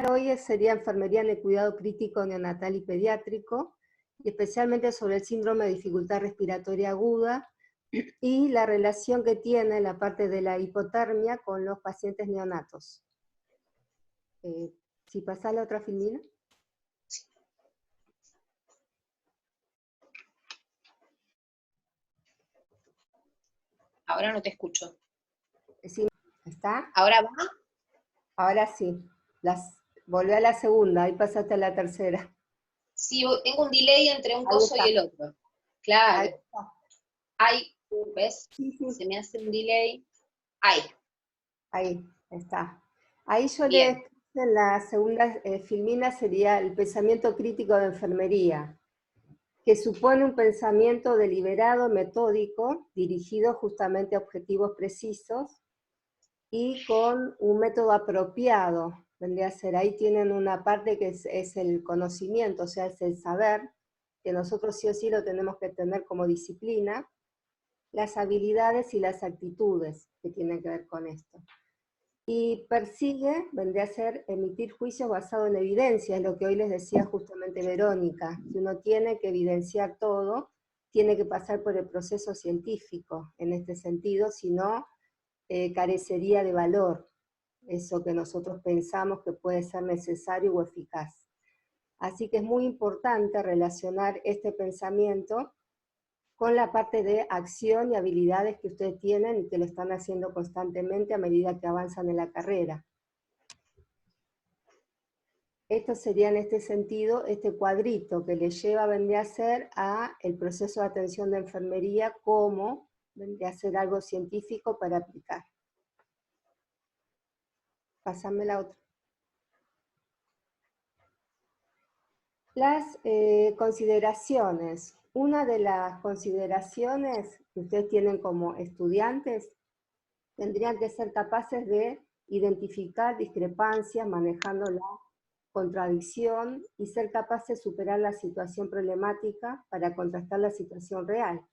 Hoy sería enfermería en el cuidado crítico neonatal y pediátrico, y especialmente sobre el síndrome de dificultad respiratoria aguda y la relación que tiene la parte de la hipotermia con los pacientes neonatos. Si pasás la otra filmina. Ahora no te escucho. Sí, ¿está? ¿Ahora va? Ahora sí. Volví a la segunda, ahí pasaste a la tercera. Sí, tengo un delay entre un Ahí coso está. y el otro. Ahí Claro. está. Ahí, ¿ves? Sí, sí. Se me hace un delay. Ahí. Ahí está. Ahí yo Bien. en la segunda filmina sería el pensamiento crítico de enfermería, que supone un pensamiento deliberado, metódico, dirigido justamente a objetivos precisos y con un método apropiado. Vendría a ser, ahí tienen una parte que es el conocimiento, o sea, es el saber, que nosotros sí o sí lo tenemos que tener como disciplina, las habilidades y las actitudes que tienen que ver con esto. Y persigue, vendría a ser, emitir juicios basados en evidencia, es lo que hoy les decía justamente Verónica, que uno tiene que evidenciar todo, tiene que pasar por el proceso científico en este sentido, si no, carecería de valor, eso que nosotros pensamos que puede ser necesario o eficaz. Así que es muy importante relacionar este pensamiento con la parte de acción y habilidades que ustedes tienen y que lo están haciendo constantemente a medida que avanzan en la carrera. Esto sería en este sentido, este cuadrito que le lleva, vendría a ser, a el proceso de atención de enfermería como vendría a ser algo científico para aplicar. Pásame la otra. Las consideraciones. Una de las consideraciones que ustedes tienen como estudiantes tendrían que ser capaces de identificar discrepancias manejando la contradicción y ser capaces de superar la situación problemática para contrastar la situación real.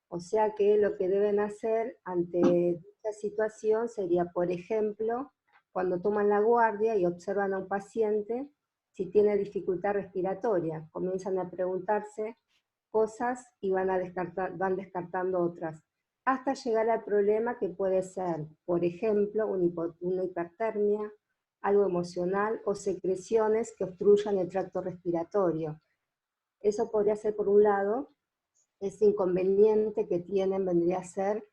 O sea que lo que deben hacer ante esta situación sería, por ejemplo, cuando toman la guardia y observan a un paciente, si tiene dificultad respiratoria, comienzan a preguntarse cosas y van descartando otras, hasta llegar al problema que puede ser, por ejemplo, una hipertermia, algo emocional o secreciones que obstruyan el tracto respiratorio. Eso podría ser, por un lado, ese inconveniente que tienen vendría a ser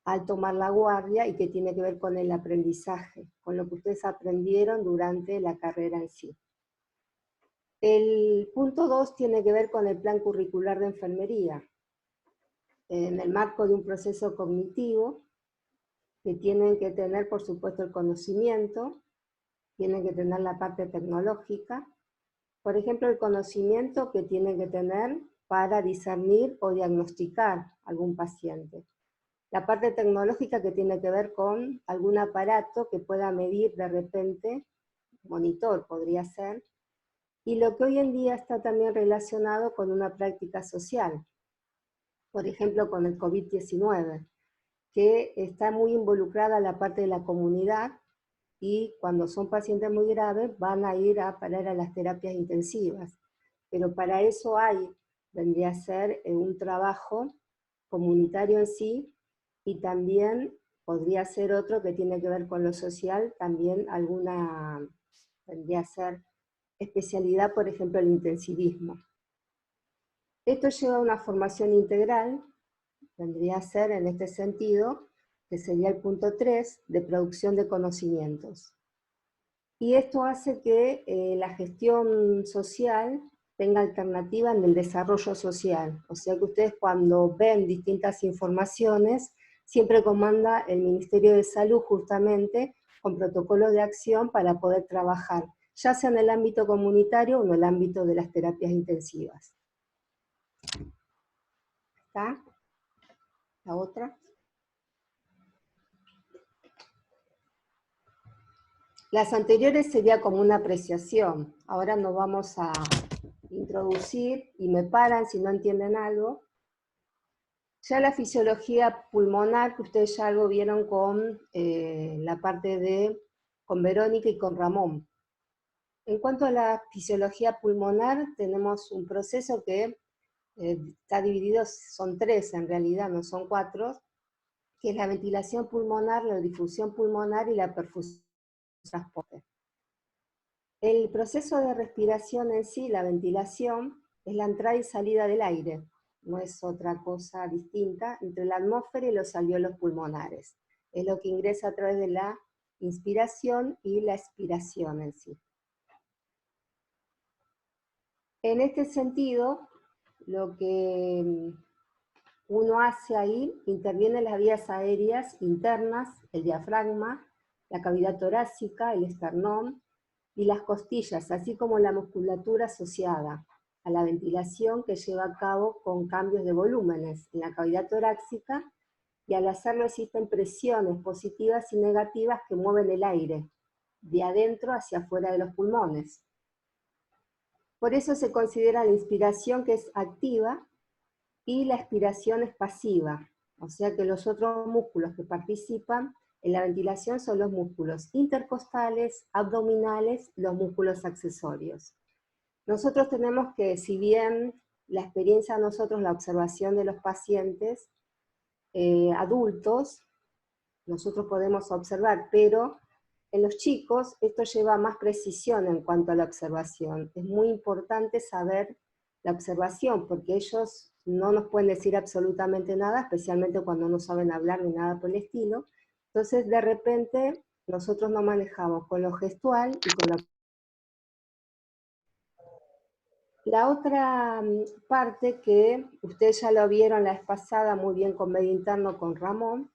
al tomar la guardia y que tiene que ver con el aprendizaje, con lo que ustedes aprendieron durante la carrera en sí. El punto 2 tiene que ver con el plan curricular de enfermería, en el marco de un proceso cognitivo, que tienen que tener, por supuesto, el conocimiento, tienen que tener la parte tecnológica, por ejemplo, el conocimiento que tienen que tener para discernir o diagnosticar algún paciente. La parte tecnológica que tiene que ver con algún aparato que pueda medir de repente, monitor podría ser, y lo que hoy en día está también relacionado con una práctica social, por ejemplo con el COVID-19, que está muy involucrada la parte de la comunidad, y cuando son pacientes muy graves van a ir a parar a las terapias intensivas. Pero para eso vendría a ser un trabajo comunitario en sí, y también podría ser otro que tiene que ver con lo social, también vendría a ser especialidad, por ejemplo, el intensivismo. Esto lleva a una formación integral, vendría a ser en este sentido, que sería el punto 3, de producción de conocimientos. Y esto hace que la gestión social tenga alternativa en el desarrollo social. O sea que ustedes cuando ven distintas informaciones, siempre comanda el Ministerio de Salud justamente con protocolos de acción para poder trabajar, ya sea en el ámbito comunitario o en el ámbito de las terapias intensivas. ¿Está? La otra. Las anteriores sería como una apreciación. Ahora nos vamos a introducir, y me paran si no entienden algo. Ya la fisiología pulmonar, que ustedes ya algo vieron con la parte con Verónica y con Ramón. En cuanto a la fisiología pulmonar, tenemos un proceso que está dividido, son tres en realidad, no son cuatro, que es la ventilación pulmonar, la difusión pulmonar y la perfusión y transporte. El proceso de respiración en sí, la ventilación, es la entrada y salida del aire, no es otra cosa distinta entre la atmósfera y los alvéolos pulmonares. Es lo que ingresa a través de la inspiración y la expiración en sí. En este sentido, lo que uno hace ahí, interviene las vías aéreas internas, el diafragma, la cavidad torácica, el esternón y las costillas, así como la musculatura asociada a la ventilación que lleva a cabo con cambios de volúmenes en la cavidad torácica, y al hacerlo existen presiones positivas y negativas que mueven el aire de adentro hacia afuera de los pulmones. Por eso se considera la inspiración que es activa y la expiración es pasiva, o sea que los otros músculos que participan en la ventilación son los músculos intercostales, abdominales, los músculos accesorios. Nosotros tenemos que, si bien la experiencia de nosotros, la observación de los pacientes adultos, nosotros podemos observar, pero en los chicos esto lleva más precisión en cuanto a la observación. Es muy importante saber la observación, porque ellos no nos pueden decir absolutamente nada, especialmente cuando no saben hablar ni nada por el estilo. Entonces, de repente, nosotros nos manejamos con lo gestual y con la... La otra parte que ustedes ya lo vieron la vez pasada muy bien con medio interno con Ramón,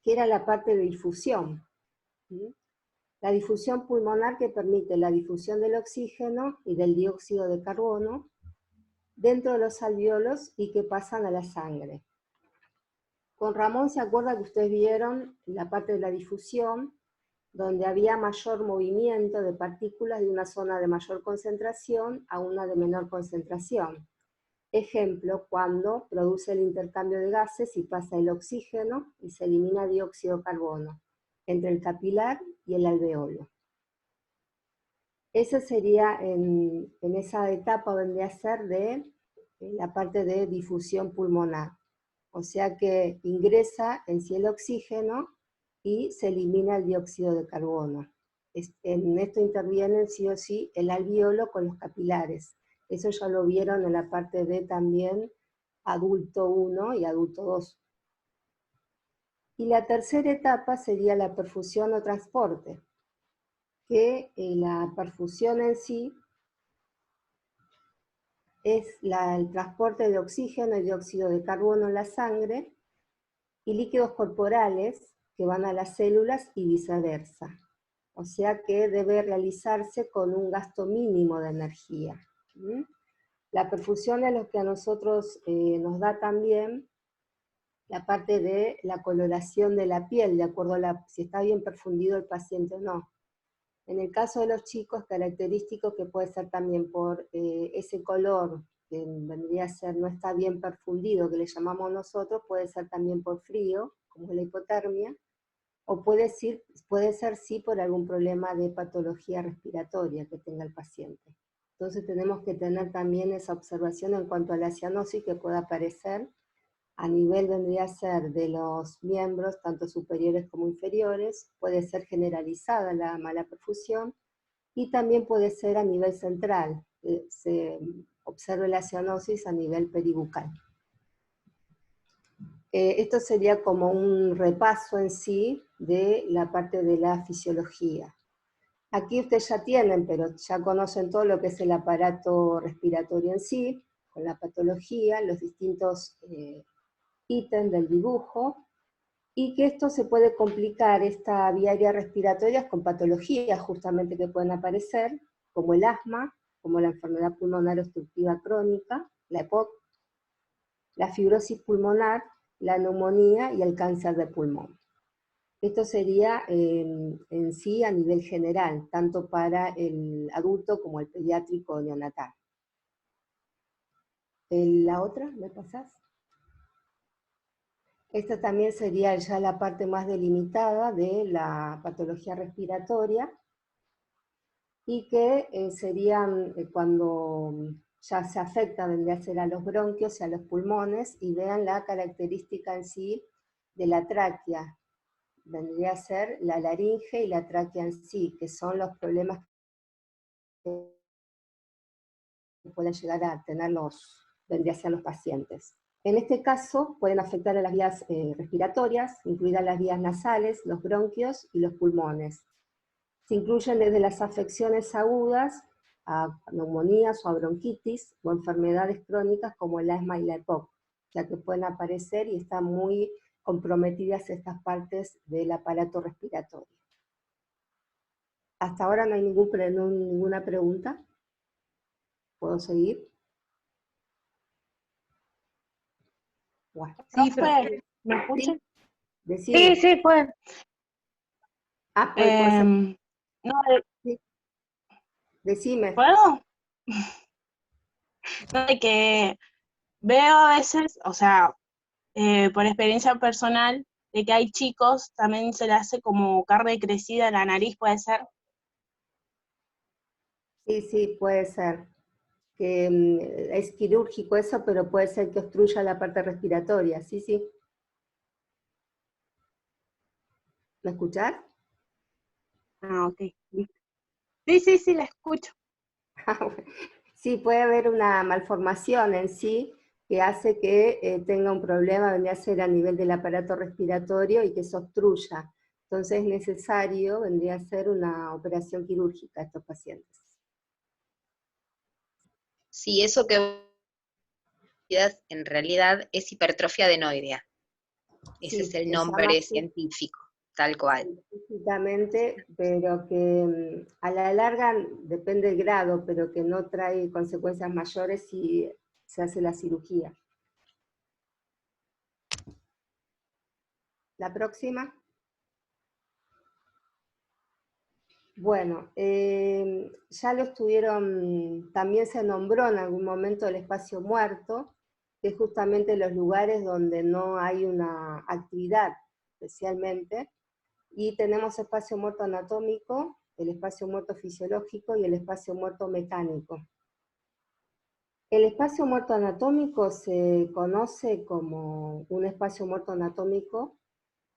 que era la parte de difusión. ¿Sí? La difusión pulmonar que permite la difusión del oxígeno y del dióxido de carbono dentro de los alvéolos y que pasan a la sangre. Con Ramón se acuerda que ustedes vieron la parte de la difusión, donde había mayor movimiento de partículas de una zona de mayor concentración a una de menor concentración. Ejemplo, cuando produce el intercambio de gases y pasa el oxígeno y se elimina dióxido de carbono entre el capilar y el alveolo. Esa sería, en esa etapa vendría a ser de la parte de difusión pulmonar. O sea que ingresa en sí el oxígeno y se elimina el dióxido de carbono. En esto intervienen sí o sí el alvéolo con los capilares. Eso ya lo vieron en la parte de también adulto 1 y adulto 2. Y la tercera etapa sería la perfusión o transporte, que la perfusión en sí es el transporte de oxígeno y dióxido de carbono en la sangre y líquidos corporales que van a las células y viceversa. O sea que debe realizarse con un gasto mínimo de energía. La perfusión es lo que a nosotros nos da también la parte de la coloración de la piel, de acuerdo a si está bien perfundido el paciente o no. En el caso de los chicos, característico que puede ser también por ese color que vendría a ser, no está bien perfundido, que le llamamos nosotros, puede ser también por frío, como la hipotermia, o puede ser sí por algún problema de patología respiratoria que tenga el paciente. Entonces tenemos que tener también esa observación en cuanto a la cianosis que pueda aparecer a nivel vendría a ser de los miembros, tanto superiores como inferiores, puede ser generalizada la mala perfusión, y también puede ser a nivel central, se observa la cianosis a nivel peribucal. Esto sería como un repaso en sí de la parte de la fisiología. Aquí ustedes ya tienen, pero ya conocen todo lo que es el aparato respiratorio en sí, con la patología, los distintos ítem del dibujo, y que esto se puede complicar, esta vía aérea respiratoria, con patologías justamente que pueden aparecer, como el asma, como la enfermedad pulmonar obstructiva crónica, la EPOC, la fibrosis pulmonar, la neumonía y el cáncer de pulmón. Esto sería en sí a nivel general, tanto para el adulto como el pediátrico o neonatal. ¿La otra? ¿Me pasás? Esta también sería ya la parte más delimitada de la patología respiratoria, y que serían cuando ya se afecta, vendría a ser a los bronquios y a los pulmones, y vean la característica en sí de la tráquea, vendría a ser la laringe y la tráquea en sí, que son los problemas que pueden llegar a tener vendría a ser los pacientes. En este caso, pueden afectar a las vías respiratorias, incluidas las vías nasales, los bronquios y los pulmones. Se incluyen desde las afecciones agudas a neumonías o a bronquitis o enfermedades crónicas como el asma y la EPOC, ya que pueden aparecer y están muy comprometidas estas partes del aparato respiratorio. Hasta ahora no hay ninguna pregunta. ¿Puedo seguir? Bueno. Sí, profe, ¿me escuchan? ¿Sí? Decime. Sí, fue. No, Sí. Decime. ¿puedo? No, de que veo a veces, o sea, por experiencia personal, de que hay chicos, también se le hace como carne crecida en la nariz, ¿puede ser? Sí, puede ser. Que es quirúrgico eso, pero puede ser que obstruya la parte respiratoria. Sí. ¿Me escuchás? Ah, ok, listo. Sí, la escucho. Sí, puede haber una malformación en sí que hace que tenga un problema, vendría a ser a nivel del aparato respiratorio y que se obstruya. Entonces es necesario, vendría a ser una operación quirúrgica a estos pacientes. Sí, eso que en realidad es hipertrofia adenoidea. Ese es Sí, el se llama nombre así científico, tal cual. científicamente, pero que a la larga depende del grado, pero que no trae consecuencias mayores si se hace la cirugía. La próxima. Bueno, ya lo estuvieron, también se nombró en algún momento el espacio muerto, que es justamente los lugares donde no hay una actividad especialmente, y tenemos espacio muerto anatómico, el espacio muerto fisiológico y el espacio muerto mecánico. El espacio muerto anatómico se conoce como un espacio muerto anatómico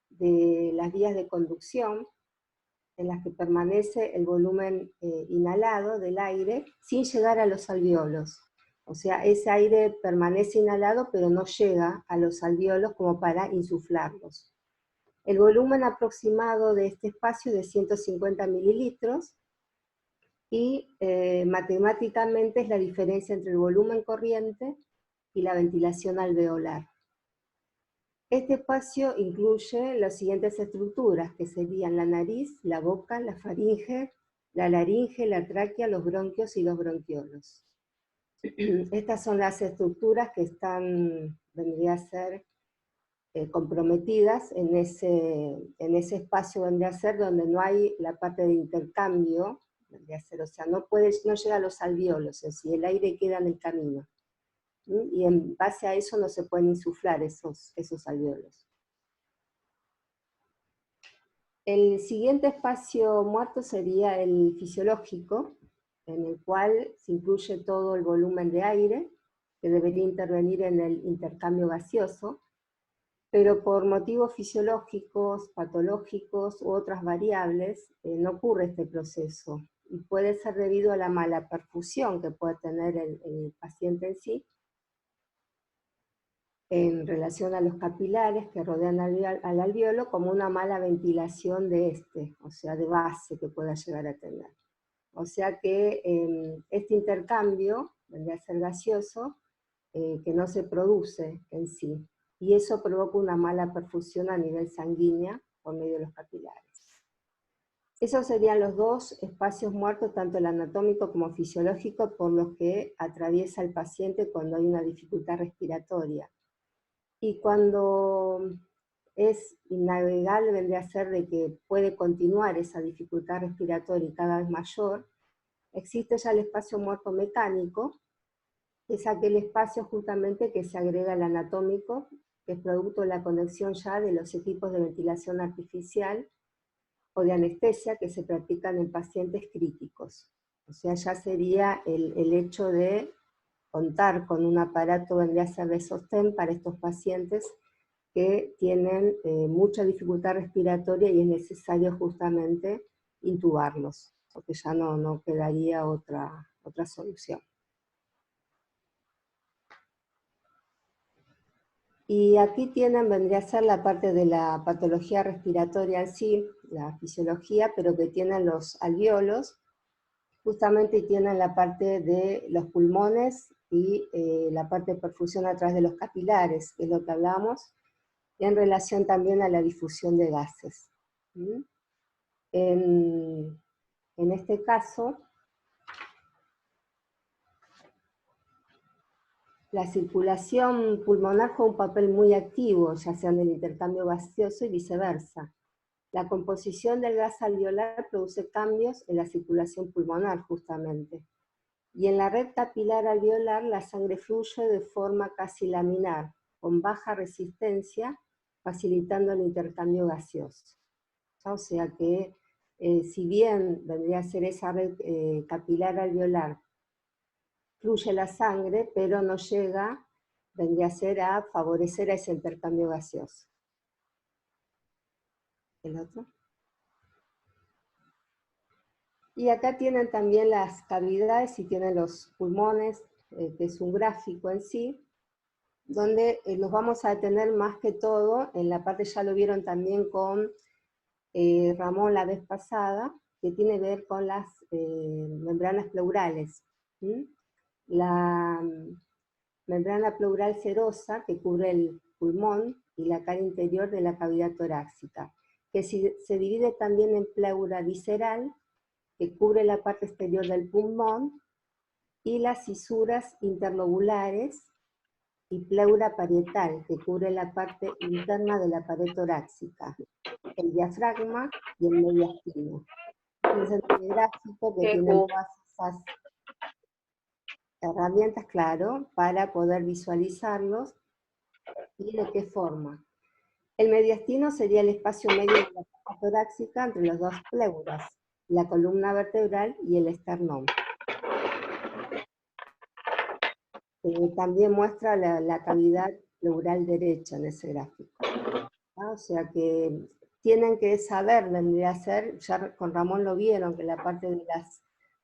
de las vías de conducción, en las que permanece el volumen inhalado del aire sin llegar a los alvéolos. O sea, ese aire permanece inhalado pero no llega a los alvéolos como para insuflarlos. El volumen aproximado de este espacio es de 150 mililitros y matemáticamente es la diferencia entre el volumen corriente y la ventilación alveolar. Este espacio incluye las siguientes estructuras, que serían la nariz, la boca, la faringe, la laringe, la tráquea, los bronquios y los bronquiolos. Estas son las estructuras que están, vendría a ser, comprometidas en ese espacio, vendría a ser donde no hay la parte de intercambio, vendría a ser, o sea, no llega a los alvéolos en sí, el aire queda en el camino. Y en base a eso no se pueden insuflar esos alvéolos. El siguiente espacio muerto sería el fisiológico, en el cual se incluye todo el volumen de aire, que debería intervenir en el intercambio gaseoso, pero por motivos fisiológicos, patológicos u otras variables, no ocurre este proceso, y puede ser debido a la mala perfusión que puede tener el paciente en sí, en relación a los capilares que rodean al alvéolo, como una mala ventilación de este, o sea, de base que pueda llegar a tener. O sea que este intercambio, vendría a ser gaseoso, que no se produce en sí, y eso provoca una mala perfusión a nivel sanguínea por medio de los capilares. Esos serían los dos espacios muertos, tanto el anatómico como fisiológico, por los que atraviesa el paciente cuando hay una dificultad respiratoria. Y cuando es innavegable, vendría a ser de que puede continuar esa dificultad respiratoria y cada vez mayor, existe ya el espacio muerto mecánico, que es aquel espacio justamente que se agrega al anatómico, que es producto de la conexión ya de los equipos de ventilación artificial o de anestesia que se practican en pacientes críticos. O sea, ya sería el hecho de contar con un aparato, vendría a ser de sostén para estos pacientes que tienen mucha dificultad respiratoria y es necesario justamente intubarlos, porque ya no quedaría otra solución. Y aquí vendría a ser la parte de la patología respiratoria en sí, la fisiología, pero que tienen los alvéolos, justamente tienen la parte de los pulmones y la parte de perfusión a través de los capilares, que es lo que hablamos, en relación también a la difusión de gases. ¿Mm? En este caso, la circulación pulmonar juega un papel muy activo, ya sea en el intercambio gaseoso y viceversa. La composición del gas alveolar produce cambios en la circulación pulmonar, justamente. Y en la red capilar alveolar, la sangre fluye de forma casi laminar, con baja resistencia, facilitando el intercambio gaseoso. O sea que, si bien vendría a ser esa red capilar alveolar, fluye la sangre, pero no llega, vendría a ser a favorecer a ese intercambio gaseoso. ¿El otro? Y acá tienen también las cavidades y tienen los pulmones, que es un gráfico en sí, donde nos vamos a detener más que todo en la parte, ya lo vieron también con Ramón la vez pasada, que tiene que ver con las membranas pleurales. ¿Sí? La membrana pleural serosa, que cubre el pulmón y la cara interior de la cavidad torácica, que se divide también en pleura visceral, que cubre la parte exterior del pulmón, y las cisuras interlobulares, y pleura parietal, que cubre la parte interna de la pared torácica, el diafragma y el mediastino. Es el gráfico que tienen todas esas herramientas, claro, para poder visualizarlos y de qué forma. El mediastino sería el espacio medio de la capa torácica entre los dos pleuras, la columna vertebral y el esternón. También muestra la cavidad pleural derecha en ese gráfico. ¿Ah? O sea que tienen que saber, vendría a ser, ya con Ramón lo vieron, que la parte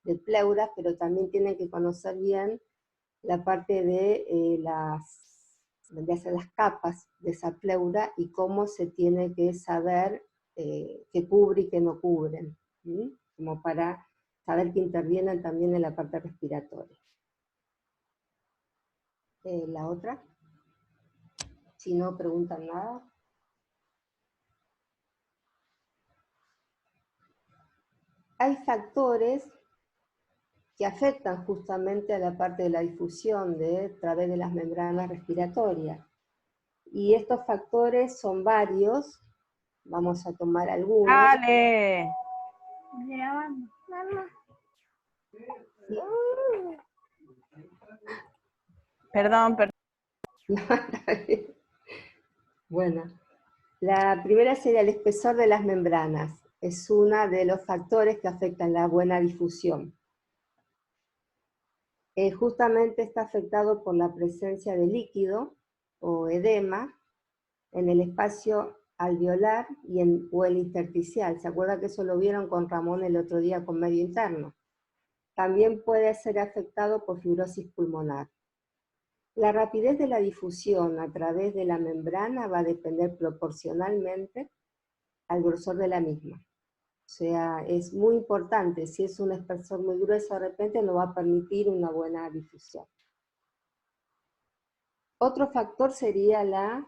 de pleuras, pero también tienen que conocer bien la parte de vendría a ser las capas de esa pleura y cómo se tiene que saber qué cubre y qué no cubren, ¿sí? Como para saber que intervienen también en la parte respiratoria. La otra, si no preguntan nada. Hay factores que afectan justamente a la parte de la difusión a través de las membranas respiratorias. Y estos factores son varios, vamos a tomar algunos. ¡Dale! Sí. Perdón. Bueno, la primera sería el espesor de las membranas. Es uno de los factores que afectan la buena difusión. Justamente está afectado por la presencia de líquido o edema en el espacio alveolar o el intersticial. ¿Se acuerda que eso lo vieron con Ramón el otro día con medio interno? También puede ser afectado por fibrosis pulmonar. La rapidez de la difusión a través de la membrana va a depender proporcionalmente al grosor de la misma. O sea, es muy importante, si es un espesor muy grueso de repente no va a permitir una buena difusión. Otro factor sería la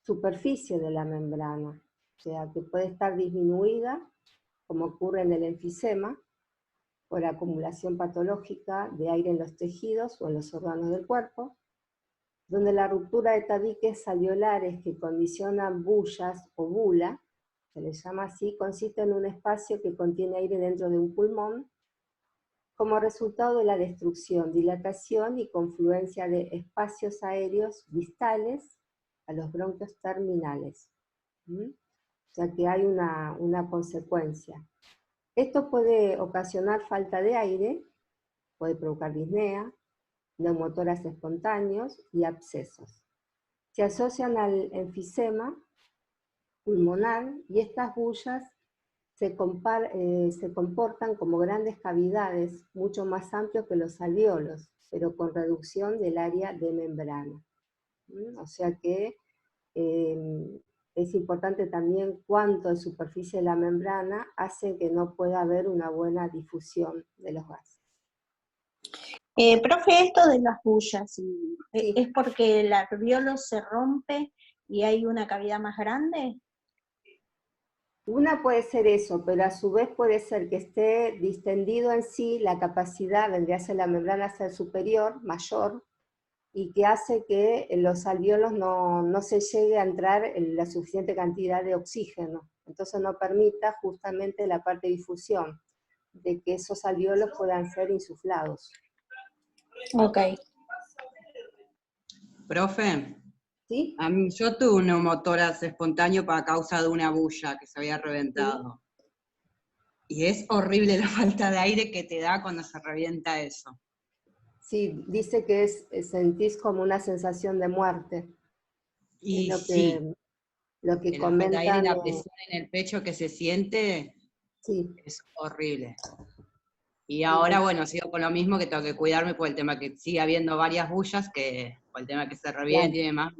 superficie de la membrana, o sea, que puede estar disminuida, como ocurre en el enfisema, por acumulación patológica de aire en los tejidos o en los órganos del cuerpo, donde la ruptura de tabiques alveolares que condicionan bullas o bula, se les llama así, consiste en un espacio que contiene aire dentro de un pulmón, como resultado de la destrucción, dilatación y confluencia de espacios aéreos distales a los bronquios terminales. ¿Mm? O sea que hay una consecuencia. Esto puede ocasionar falta de aire, puede provocar disnea, neumotórax espontáneos y abscesos. Se asocian al enfisema pulmonar y estas bullas se comportan como grandes cavidades, mucho más amplios que los alvéolos, pero con reducción del área de membrana. O sea que es importante también cuánto de superficie de la membrana hace que no pueda haber una buena difusión de los gases. Profe, esto de las bullas, Sí. ¿es porque el alvéolo se rompe y hay una cavidad más grande? Una puede ser eso, pero a su vez puede ser que esté distendido en sí, la capacidad vendría a ser la membrana ser superior, mayor, y que hace que los alvéolos no se llegue a entrar en la suficiente cantidad de oxígeno. Entonces no permita justamente la parte de difusión, de que esos alvéolos puedan ser insuflados. Ok. Profe, ¿Sí? yo tuve un neumotórax espontáneo a causa de una bulla que se había reventado. Y es horrible la falta de aire que te da cuando se revienta eso. Sí, dice que sentís como una sensación de muerte. Y Es sí, lo que la falta de aire y comentan. la presión en el pecho que se siente Sí. es horrible. Y ahora, bueno, sigo con lo mismo, que tengo que cuidarme por el tema que sigue habiendo varias bullas, por el tema que se reviente y demás.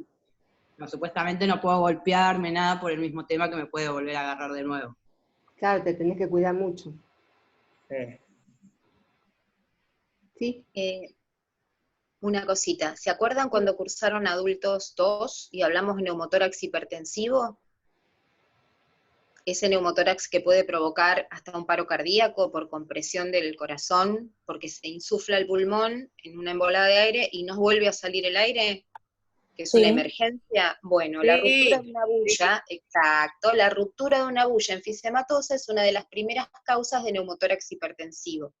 No, supuestamente no puedo golpearme, nada, por el mismo tema que me puede volver a agarrar de nuevo. Claro, te tenés que cuidar mucho. Sí. ¿Sí? Una cosita, ¿se acuerdan cuando cursaron adultos 2 y hablamos de neumotórax hipertensivo? Ese neumotórax que puede provocar hasta un paro cardíaco por compresión del corazón, porque se insufla el pulmón en una embolada de aire y no vuelve a salir el aire, que es una emergencia. Bueno, la ruptura de una bulla, exacto, la ruptura de una bulla enfisematosa es una de las primeras causas de neumotórax hipertensivo.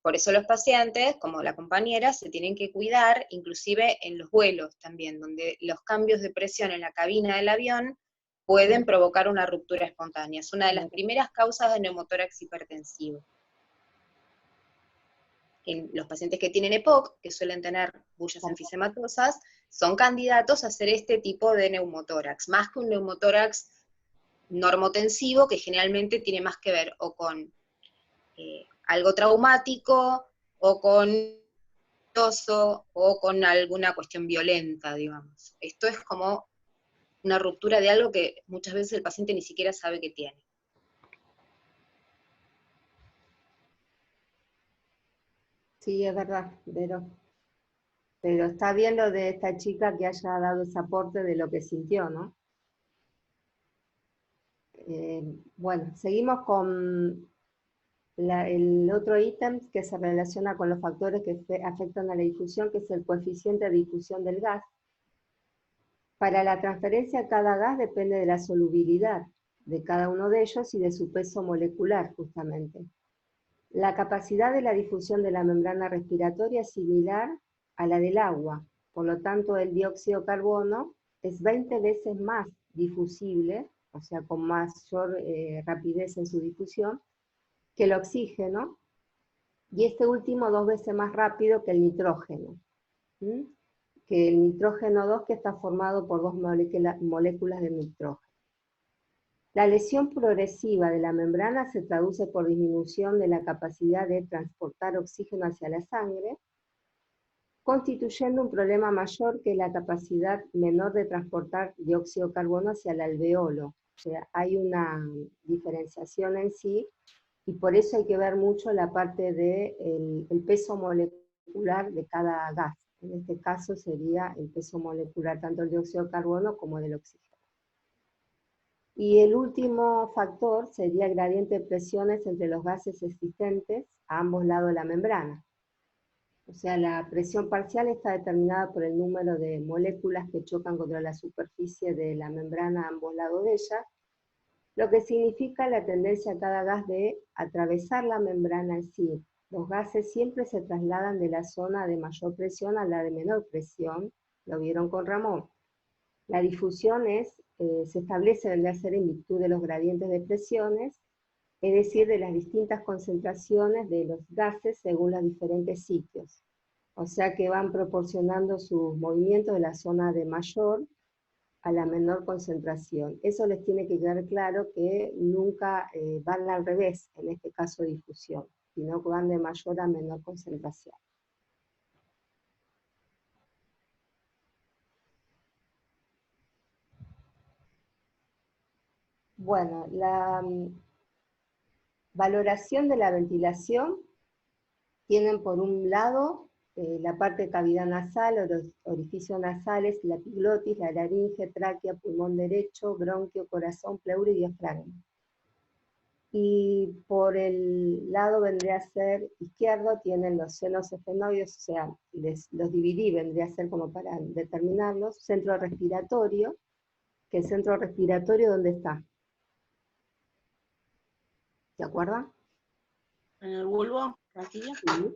Por eso los pacientes, como la compañera, se tienen que cuidar, inclusive en los vuelos también, donde los cambios de presión en la cabina del avión pueden provocar una ruptura espontánea. Es una de las primeras causas de neumotórax hipertensivo. En los pacientes que tienen EPOC, que suelen tener bullas enfisematosas, son candidatos a hacer este tipo de neumotórax, más que un neumotórax normotensivo, que generalmente tiene más que ver o con algo traumático, o con o con alguna cuestión violenta, digamos. Esto es como una ruptura de algo que muchas veces el paciente ni siquiera sabe que tiene. Sí, es verdad, pero está bien lo de esta chica que haya dado ese aporte de lo que sintió, ¿no? Bueno, seguimos con el otro ítem que se relaciona con los factores que afectan a la difusión, que es el coeficiente de difusión del gas. Para la transferencia, cada gas depende de la solubilidad de cada uno de ellos y de su peso molecular, justamente. La capacidad de la difusión de la membrana respiratoria es similar a la del agua, por lo tanto el dióxido de carbono es 20 veces más difusible, o sea, con mayor rapidez en su difusión, que el oxígeno, y este último 2 veces más rápido que el nitrógeno. Que el nitrógeno 2, que está formado por 2 moléculas de nitrógeno. La lesión progresiva de la membrana se traduce por disminución de la capacidad de transportar oxígeno hacia la sangre, constituyendo un problema mayor que la capacidad menor de transportar dióxido de carbono hacia el alveolo. O sea, hay una diferenciación en sí, y por eso hay que ver mucho la parte del peso molecular de cada gas. En este caso sería el peso molecular tanto del dióxido de carbono como del oxígeno. Y el último factor sería el gradiente de presiones entre los gases existentes a ambos lados de la membrana. O sea, la presión parcial está determinada por el número de moléculas que chocan contra la superficie de la membrana a ambos lados de ella, lo que significa la tendencia a cada gas de atravesar la membrana en sí. Los gases siempre se trasladan de la zona de mayor presión a la de menor presión, lo vieron con Ramón. La difusión se establece, vendría a ser en virtud de los gradientes de presiones, es decir, de las distintas concentraciones de los gases según los diferentes sitios. O sea que van proporcionando sus movimientos de la zona de mayor a la menor concentración. Eso les tiene que quedar claro que nunca van al revés, en este caso de difusión, sino que van de mayor a menor concentración. Bueno, la valoración de la ventilación tienen por un lado la parte de cavidad nasal, o los orificios nasales, la epiglotis, la laringe, tráquea, pulmón derecho, bronquio, corazón, pleura y diafragma. Y por el lado vendría a ser izquierdo, tienen los senos esfenoides, o sea, los dividí, vendría a ser como para determinarlos. Centro respiratorio, que el centro respiratorio, ¿dónde está? ¿Se acuerdan? ¿En el bulbo? ¿Aquí? Sí.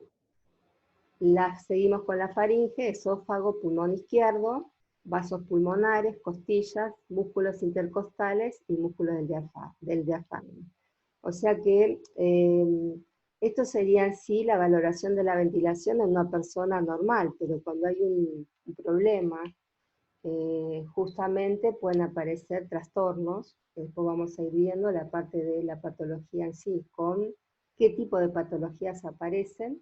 Seguimos con la faringe, esófago, pulmón izquierdo, vasos pulmonares, costillas, músculos intercostales y músculos del diafragma. O sea que esto sería en sí la valoración de la ventilación en una persona normal, pero cuando hay un problema, justamente pueden aparecer trastornos, después vamos a ir viendo la parte de la patología en sí, con qué tipo de patologías aparecen,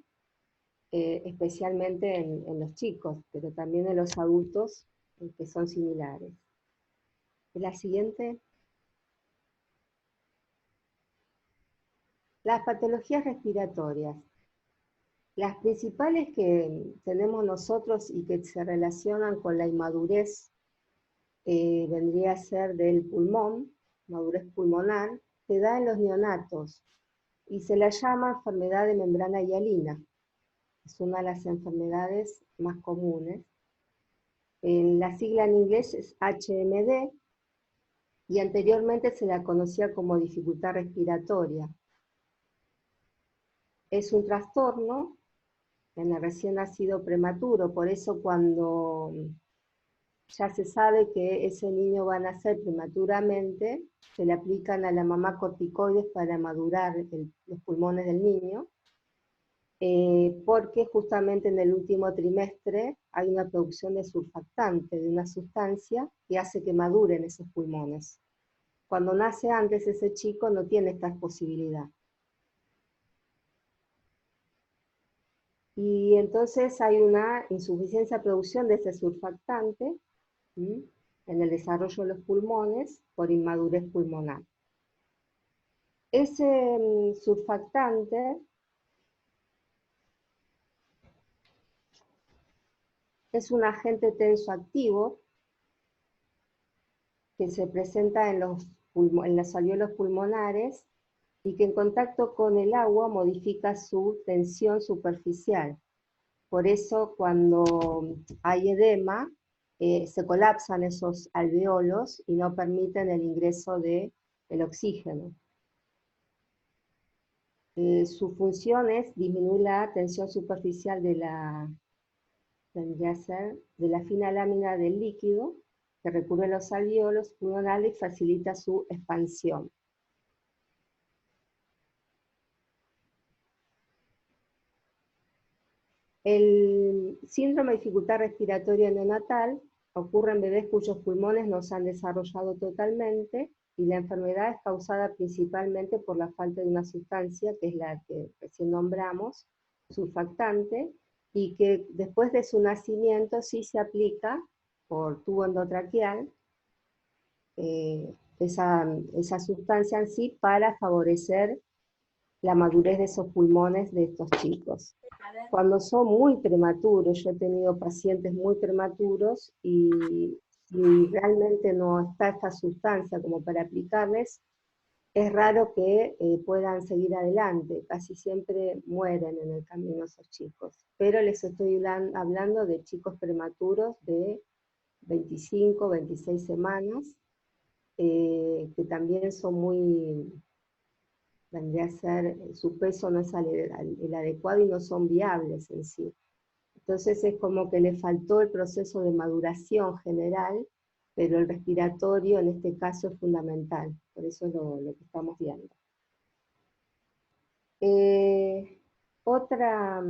especialmente en los chicos, pero también en los adultos, que son similares. La siguiente. Las patologías respiratorias. Las principales que tenemos nosotros y que se relacionan con la inmadurez, vendría a ser del pulmón, madurez pulmonar, se da en los neonatos, y se la llama enfermedad de membrana hialina. Es una de las enfermedades más comunes. La sigla en inglés es HMD, y anteriormente se la conocía como dificultad respiratoria. Es un trastorno en el recién nacido prematuro, por eso cuando ya se sabe que ese niño va a nacer prematuramente, se le aplican a la mamá corticoides para madurar los pulmones del niño, porque justamente en el último trimestre hay una producción de surfactante, de una sustancia que hace que maduren esos pulmones. Cuando nace antes ese chico no tiene esta posibilidad. Y entonces hay una insuficiencia de producción de ese surfactante en el desarrollo de los pulmones por inmadurez pulmonar. Ese surfactante es un agente tensoactivo que se presenta en los alvéolos pulmonares y que en contacto con el agua modifica su tensión superficial. Por eso cuando hay edema, se colapsan esos alvéolos y no permiten el ingreso del oxígeno. Su función es disminuir la tensión superficial de la fina lámina del líquido que recubre los alvéolos pulmonares y facilita su expansión. El síndrome de dificultad respiratoria neonatal ocurre en bebés cuyos pulmones no se han desarrollado totalmente, y la enfermedad es causada principalmente por la falta de una sustancia, que es la que recién nombramos, surfactante, y que después de su nacimiento sí se aplica por tubo endotraqueal esa sustancia en sí para favorecer la madurez de esos pulmones de estos chicos. Cuando son muy prematuros, yo he tenido pacientes muy prematuros y si realmente no está esta sustancia como para aplicarles, es raro que puedan seguir adelante, casi siempre mueren en el camino esos chicos. Pero les estoy hablando de chicos prematuros de 25, 26 semanas, que también son muy, vendría a ser, su peso no es el adecuado y no son viables en sí. Entonces es como que le faltó el proceso de maduración general, pero el respiratorio en este caso es fundamental, por eso es lo que estamos viendo. Otra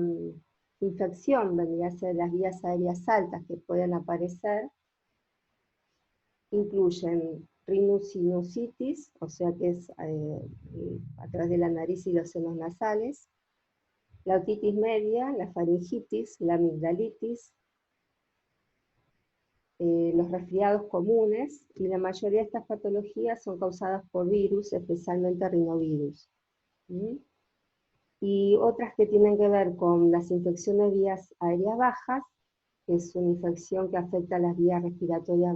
infección vendría a ser las vías aéreas altas que pueden aparecer, incluyen rhinosinusitis, o sea que es a través de la nariz y los senos nasales, la otitis media, la faringitis, la amigdalitis, los resfriados comunes, y la mayoría de estas patologías son causadas por virus, especialmente rinovirus. ¿Sí? Y otras que tienen que ver con las infecciones de vías aéreas bajas, que es una infección que afecta a las vías respiratorias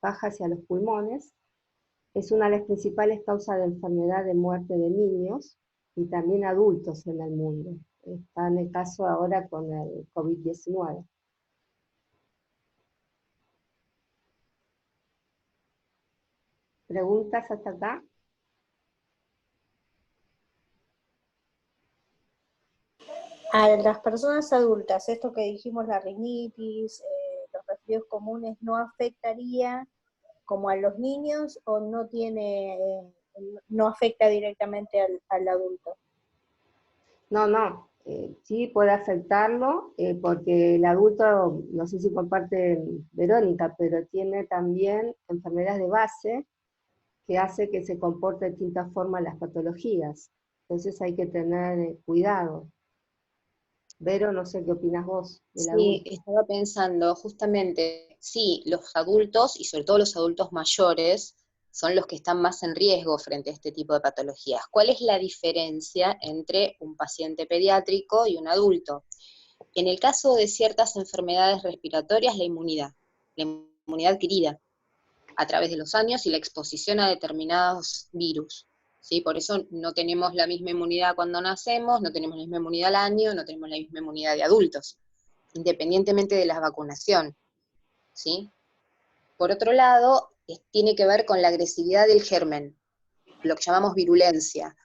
bajas y a los pulmones. Es una de las principales causas de enfermedad de muerte de niños y también adultos en el mundo. Está en el caso ahora con el COVID-19. ¿Preguntas hasta acá? A las personas adultas, esto que dijimos, la rinitis, los resfríos comunes, ¿no afectaría como a los niños o no tiene, no afecta directamente al adulto? No, sí puede afectarlo, porque el adulto, no sé si comparte Verónica, pero tiene también enfermedades de base que hace que se comporte de distintas formas las patologías. Entonces hay que tener cuidado. Vero, no sé qué opinas vos del Sí, adulto. estaba pensando justamente, sí, los adultos, y sobre todo los adultos mayores, son los que están más en riesgo frente a este tipo de patologías. ¿Cuál es la diferencia entre un paciente pediátrico y un adulto? En el caso de ciertas enfermedades respiratorias, la inmunidad adquirida a través de los años y la exposición a determinados virus. ¿Sí? Por eso no tenemos la misma inmunidad cuando nacemos, no tenemos la misma inmunidad al año, no tenemos la misma inmunidad de adultos, independientemente de la vacunación. ¿Sí? Por otro lado, tiene que ver con la agresividad del germen, lo que llamamos virulencia.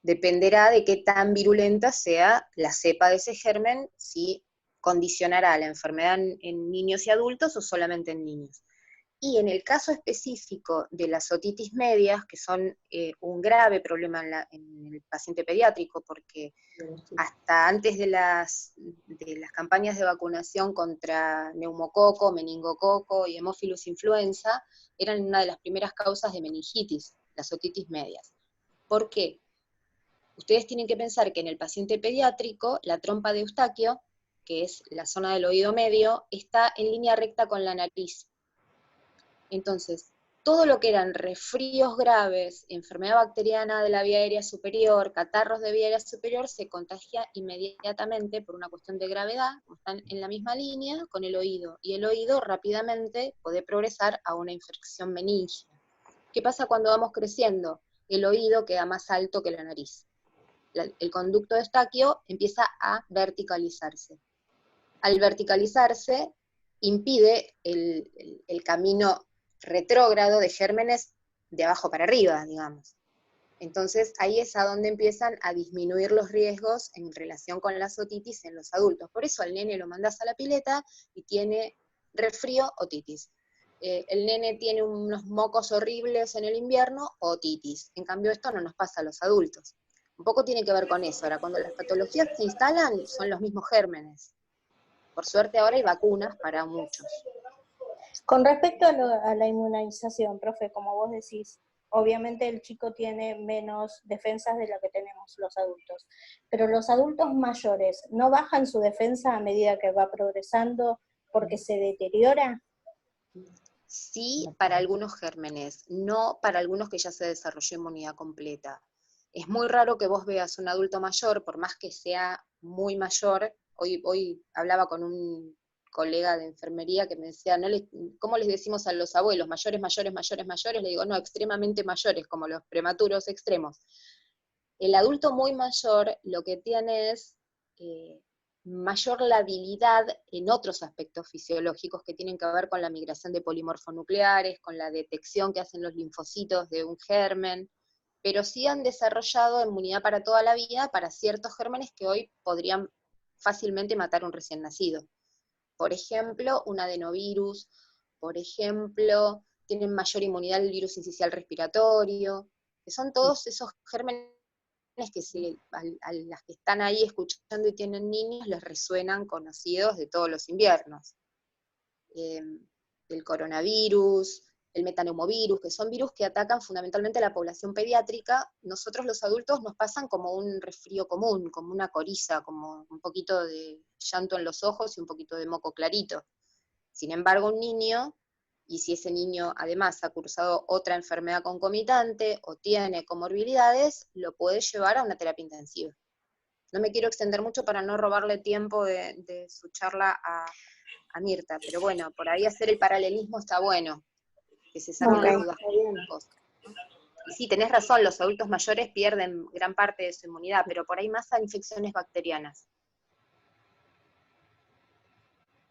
Dependerá de qué tan virulenta sea la cepa de ese germen, si condicionará la enfermedad en niños y adultos o solamente en niños. Y en el caso específico de las otitis medias, que son un grave problema en el paciente pediátrico, porque hasta antes de las campañas de vacunación contra neumococo, meningococo y Haemophilus influenza, eran una de las primeras causas de meningitis, las otitis medias. ¿Por qué? Ustedes tienen que pensar que en el paciente pediátrico, la trompa de Eustaquio, que es la zona del oído medio, está en línea recta con la nariz. Entonces, todo lo que eran resfríos graves, enfermedad bacteriana de la vía aérea superior, catarros de vía aérea superior, se contagia inmediatamente por una cuestión de gravedad, como están en la misma línea, con el oído. Y el oído rápidamente puede progresar a una infección meningia. ¿Qué pasa cuando vamos creciendo? El oído queda más alto que la nariz. El conducto de Eustaquio empieza a verticalizarse. Al verticalizarse, impide el camino retrógrado de gérmenes de abajo para arriba, digamos. Entonces, ahí es a donde empiezan a disminuir los riesgos en relación con la otitis en los adultos. Por eso al nene lo mandás a la pileta y tiene resfrío, otitis. El nene tiene unos mocos horribles en el invierno, otitis. En cambio, esto no nos pasa a los adultos. Un poco tiene que ver con eso. Ahora, cuando las patologías se instalan, son los mismos gérmenes. Por suerte ahora hay vacunas para muchos. Con respecto a la inmunización, profe, como vos decís, obviamente el chico tiene menos defensas de lo que tenemos los adultos, pero los adultos mayores, ¿no bajan su defensa a medida que va progresando porque se deteriora? Sí, para algunos gérmenes, no para algunos que ya se desarrolló inmunidad completa. Es muy raro que vos veas un adulto mayor, por más que sea muy mayor. Hoy hablaba con un colega de enfermería que me decía, ¿cómo les decimos a los abuelos? Mayores, mayores, mayores, mayores. Le digo, no, extremadamente mayores, como los prematuros extremos. El adulto muy mayor lo que tiene es mayor labilidad en otros aspectos fisiológicos que tienen que ver con la migración de polimorfonucleares, con la detección que hacen los linfocitos de un germen, pero sí han desarrollado inmunidad para toda la vida para ciertos gérmenes que hoy podrían fácilmente matar a un recién nacido. Por ejemplo, un adenovirus, por ejemplo, tienen mayor inmunidad al virus incisional respiratorio, que son todos esos gérmenes que a las que están ahí escuchando y tienen niños les resuenan conocidos de todos los inviernos. El coronavirus, el metaneumovirus, que son virus que atacan fundamentalmente a la población pediátrica. Nosotros los adultos nos pasan como un resfrío común, como una coriza, como un poquito de llanto en los ojos y un poquito de moco clarito. Sin embargo, un niño, y si ese niño además ha cursado otra enfermedad concomitante o tiene comorbilidades, lo puede llevar a una terapia intensiva. No me quiero extender mucho para no robarle tiempo de su charla a Mirta, pero bueno, por ahí hacer el paralelismo está bueno, que se saquen las dudas. Y sí, tenés razón, los adultos mayores pierden gran parte de su inmunidad, pero por ahí más a infecciones bacterianas.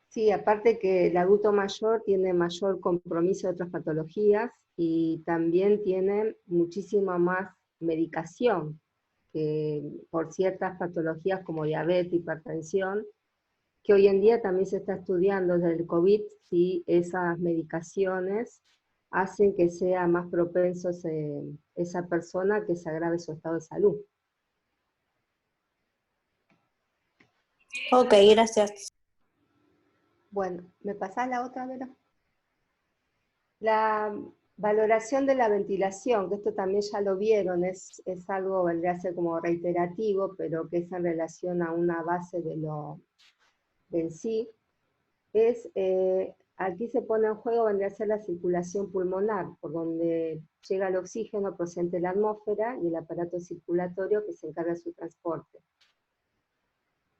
Sí, aparte que el adulto mayor tiene mayor compromiso de otras patologías y también tiene muchísima más medicación por ciertas patologías como diabetes, hipertensión, que hoy en día también se está estudiando desde el COVID si esas medicaciones hacen que sea más propenso esa persona que se agrave su estado de salud. Ok, gracias. Bueno, ¿me pasás la otra, Vera? La valoración de la ventilación, que esto también ya lo vieron, es algo, vendría a ser como reiterativo, pero que es en relación a una base en sí, aquí se pone en juego, vendría a ser la circulación pulmonar, por donde llega el oxígeno procedente de la atmósfera y el aparato circulatorio que se encarga de su transporte.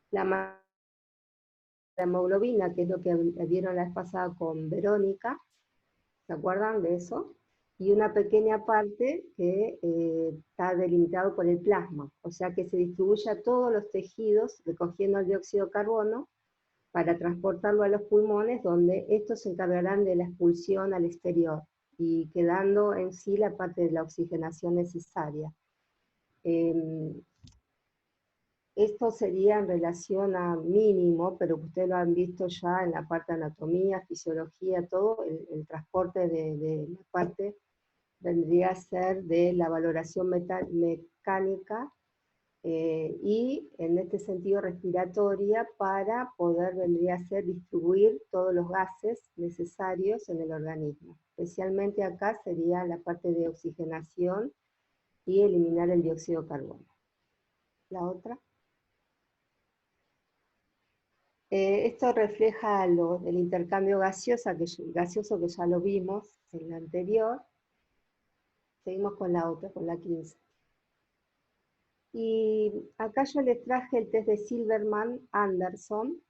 La hemoglobina, que es lo que vieron la vez pasada con Verónica, ¿se acuerdan de eso? Y una pequeña parte que está delimitado por el plasma, o sea que se distribuye a todos los tejidos recogiendo el dióxido de carbono para transportarlo a los pulmones, donde estos se encargarán de la expulsión al exterior, y quedando en sí la parte de la oxigenación necesaria. Esto sería en relación a mínimo, pero ustedes lo han visto ya en la parte de anatomía, fisiología, todo, el transporte de la parte vendría a ser de la valoración mecánica, y en este sentido respiratoria, para poder, vendría a ser, distribuir todos los gases necesarios en el organismo. Especialmente acá sería la parte de oxigenación y eliminar el dióxido de carbono. La otra. Esto refleja el intercambio gaseoso que ya lo vimos en la anterior. Seguimos con la otra, con la 15. Y acá yo les traje el test de Silverman-Anderson,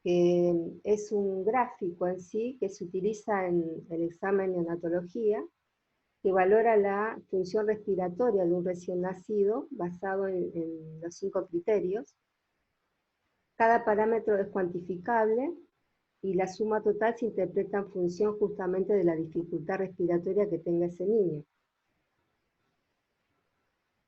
que es un gráfico en sí que se utiliza en el examen de neonatología, que valora la función respiratoria de un recién nacido basado en los 5 criterios. Cada parámetro es cuantificable y la suma total se interpreta en función justamente de la dificultad respiratoria que tenga ese niño.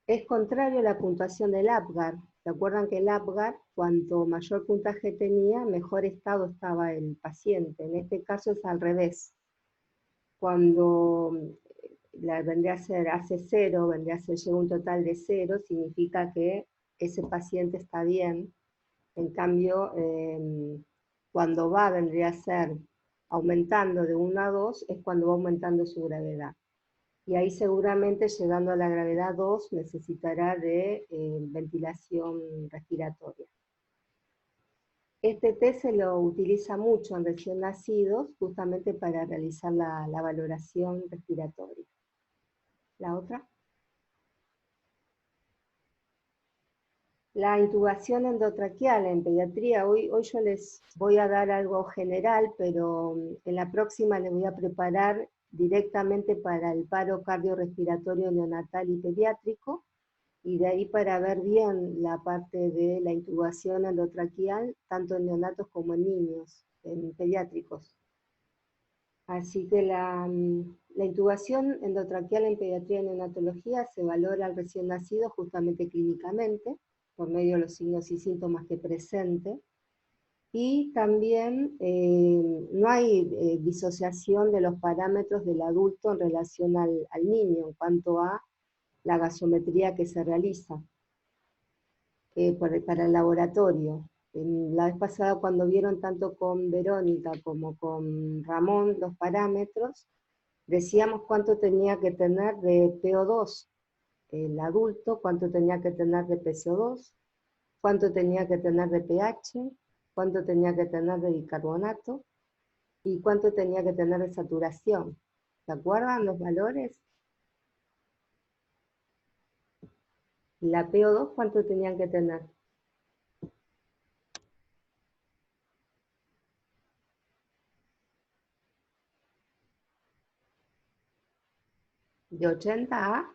Es contrario a la puntuación del APGAR. ¿Se acuerdan que el APGAR, cuanto mayor puntaje tenía, mejor estado estaba el paciente? En este caso es al revés. Cuando vendría a ser hace 0, vendría a ser llega un total de 0, significa que ese paciente está bien. En cambio, cuando vendría a ser aumentando de 1 a 2, es cuando va aumentando su gravedad. Y ahí seguramente, llegando a la gravedad 2, necesitará de ventilación respiratoria. Este test se lo utiliza mucho en recién nacidos, justamente para realizar la valoración respiratoria. La otra. La intubación endotraqueal en pediatría, hoy yo les voy a dar algo general, pero en la próxima les voy a preparar directamente para el paro cardiorrespiratorio neonatal y pediátrico, y de ahí para ver bien la parte de la intubación endotraqueal, tanto en neonatos como en niños, en pediátricos. Así que la intubación endotraqueal en pediatría y neonatología se valora al recién nacido justamente clínicamente, por medio de los signos y síntomas que presente, y también no hay disociación de los parámetros del adulto en relación al niño, en cuanto a la gasometría que se realiza. para el laboratorio. La vez pasada cuando vieron tanto con Verónica como con Ramón los parámetros, decíamos cuánto tenía que tener de PO2 el adulto, cuánto tenía que tener de PCO2, cuánto tenía que tener de pH, cuánto tenía que tener de bicarbonato y cuánto tenía que tener de saturación. ¿Se acuerdan los valores? La PO2, ¿cuánto tenían que tener? De 80 a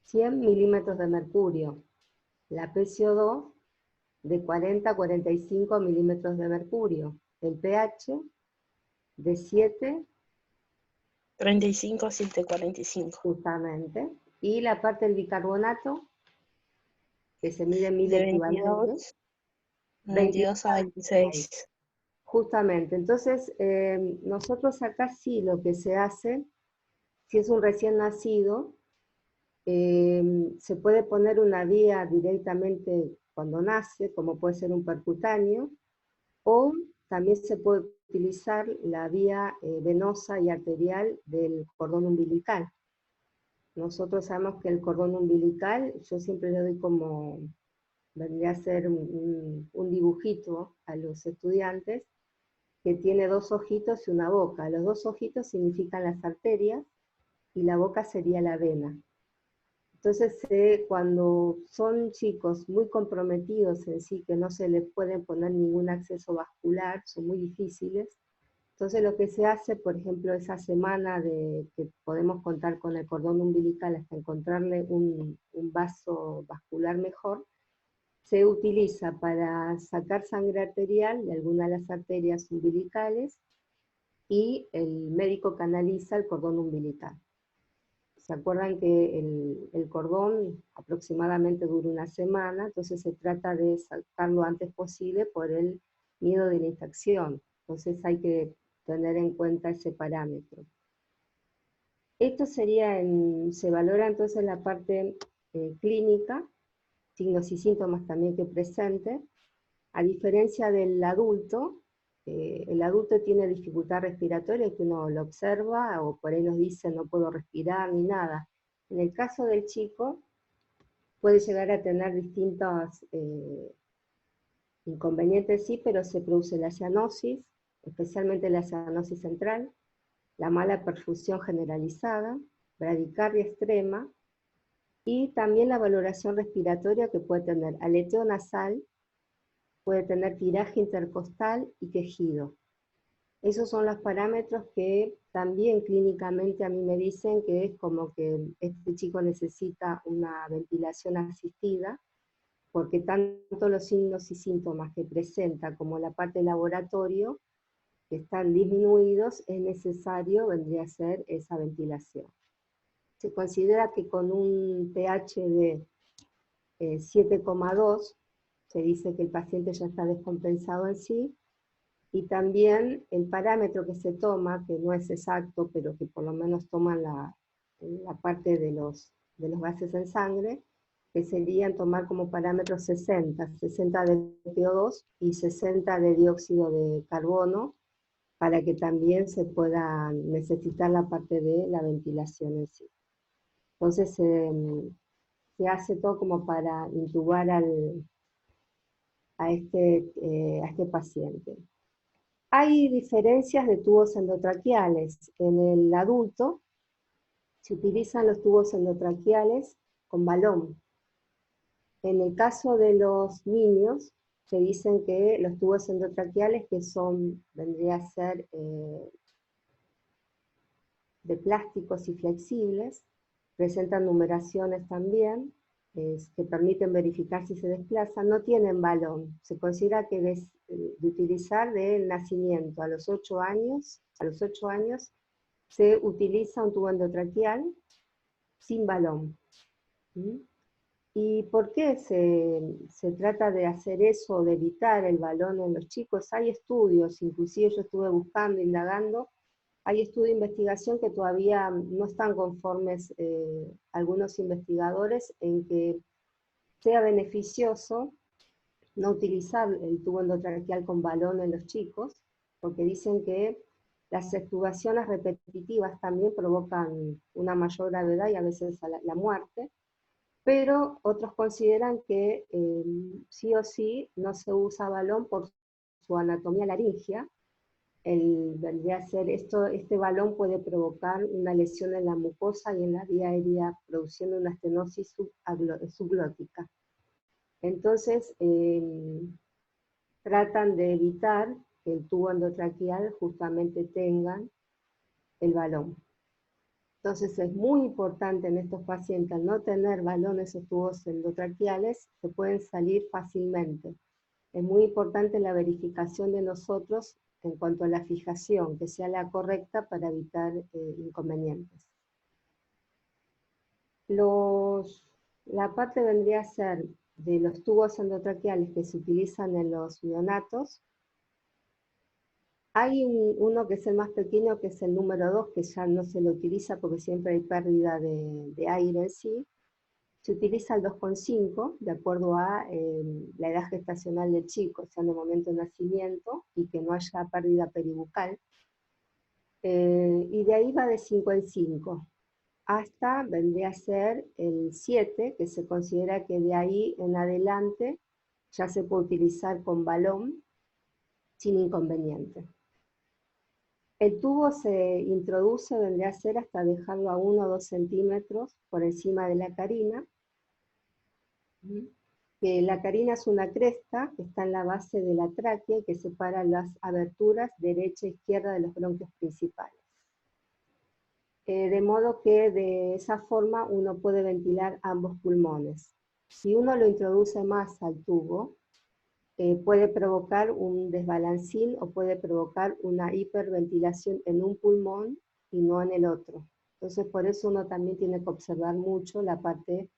100 milímetros de mercurio. La PCO2 de 40 a 45 milímetros de mercurio. El pH de 7. 35, 745. Justamente. Y la parte del bicarbonato, que se mide en 1000 De equivalentes. 22 a 26. Justamente. Entonces, nosotros acá sí lo que se hace, si es un recién nacido, se puede poner una vía directamente cuando nace, como puede ser un percutáneo, o también se puede utilizar la vía venosa y arterial del cordón umbilical. Nosotros sabemos que el cordón umbilical, yo siempre le doy como, vendría a ser un dibujito a los estudiantes, que tiene 2 ojitos y una boca. Los 2 ojitos significan las arterias, y la boca sería la vena. Entonces, cuando son chicos muy comprometidos en sí, que no se les puede poner ningún acceso vascular, son muy difíciles, entonces lo que se hace, por ejemplo, esa semana de que podemos contar con el cordón umbilical hasta encontrarle un vaso vascular mejor, se utiliza para sacar sangre arterial de alguna de las arterias umbilicales, y el médico canaliza el cordón umbilical. ¿Se acuerdan que el cordón aproximadamente dura una semana? Entonces se trata de sacarlo antes posible por el miedo de la infección. Entonces hay que tener en cuenta ese parámetro. Esto sería, se valora entonces la parte clínica, signos y síntomas también que presente. A diferencia del adulto, el adulto tiene dificultad respiratoria que uno lo observa, o por ahí nos dice no puedo respirar ni nada. En el caso del chico, puede llegar a tener distintos inconvenientes, sí, pero se produce la cianosis, especialmente la cianosis central, la mala perfusión generalizada, bradicardia extrema, y también la valoración respiratoria que puede tener aleteo nasal, puede tener tiraje intercostal y quejido. Esos son los parámetros que también clínicamente a mí me dicen que es como que este chico necesita una ventilación asistida, porque tanto los signos y síntomas que presenta como la parte de laboratorio que están disminuidos, es necesario, vendría a ser esa ventilación. Se considera que con un pH de 7,2, se dice que el paciente ya está descompensado en sí, y también el parámetro que se toma, que no es exacto, pero que por lo menos toma la parte de los gases en sangre, que serían tomar como parámetro 60 de PO2 y 60 de dióxido de carbono, para que también se pueda necesitar la parte de la ventilación en sí. Entonces se hace todo como para intubar a este paciente. Hay diferencias de tubos endotraqueales. En el adulto se utilizan los tubos endotraqueales con balón. En el caso de los niños, se dicen que los tubos endotraqueales, que vendría a ser de plásticos y flexibles, presentan numeraciones también, que permiten verificar si se desplazan, no tienen balón. Se considera que de utilizar del nacimiento a los 8 años, se utiliza un tubo endotraqueal sin balón. ¿Y por qué se trata de hacer eso, de evitar el balón en los chicos? Hay estudios, inclusive yo estuve buscando, indagando, hay estudios de investigación que todavía no están conformes algunos investigadores en que sea beneficioso no utilizar el tubo endotraqueal con balón en los chicos, porque dicen que las extubaciones repetitivas también provocan una mayor gravedad y a veces la muerte, pero otros consideran que sí o sí no se usa balón por su anatomía laringea. Vendría a ser este balón puede provocar una lesión en la mucosa y en la vía aérea, produciendo una estenosis subglótica. Entonces, tratan de evitar que el tubo endotraqueal justamente tenga el balón. Entonces es muy importante en estos pacientes, al no tener balones o tubos endotraqueales, se pueden salir fácilmente. Es muy importante la verificación de nosotros en cuanto a la fijación, que sea la correcta para evitar inconvenientes. La parte vendría a ser de los tubos endotraqueales que se utilizan en los neonatos. Hay uno que es el más pequeño, que es el número 2, que ya no se lo utiliza porque siempre hay pérdida de aire en sí. Se utiliza el 2,5, de acuerdo a la edad gestacional del chico, o sea, en el momento de nacimiento, y que no haya pérdida peribucal. Y de ahí va de 5 en 5, hasta vendría a ser el 7, que se considera que de ahí en adelante ya se puede utilizar con balón sin inconveniente. El tubo se introduce, vendría a ser hasta dejarlo a 1 o 2 centímetros por encima de la carina. La carina es una cresta que está en la base de la tráquea y que separa las aberturas derecha e izquierda de los bronquios principales. De modo que de esa forma uno puede ventilar ambos pulmones. Si uno lo introduce más al tubo, puede provocar un desbalancín o puede provocar una hiperventilación en un pulmón y no en el otro. Entonces por eso uno también tiene que observar mucho la parte,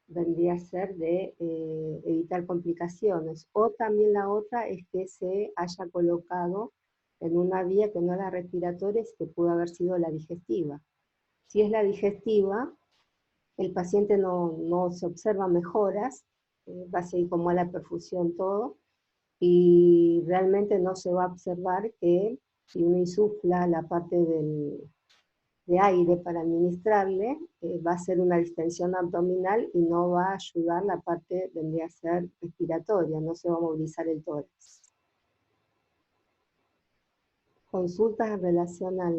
vendría a ser de evitar complicaciones. O también la otra es que se haya colocado en una vía que no era respiratoria, que pudo haber sido la digestiva. Si es la digestiva, el paciente no se observa mejoras, va a seguir con mala perfusión todo, y realmente no se va a observar que si uno insufla la parte de aire para administrarle, va a ser una distensión abdominal y no va a ayudar la parte, vendría a ser respiratoria, no se va a movilizar el tórax. ¿Consultas en relación a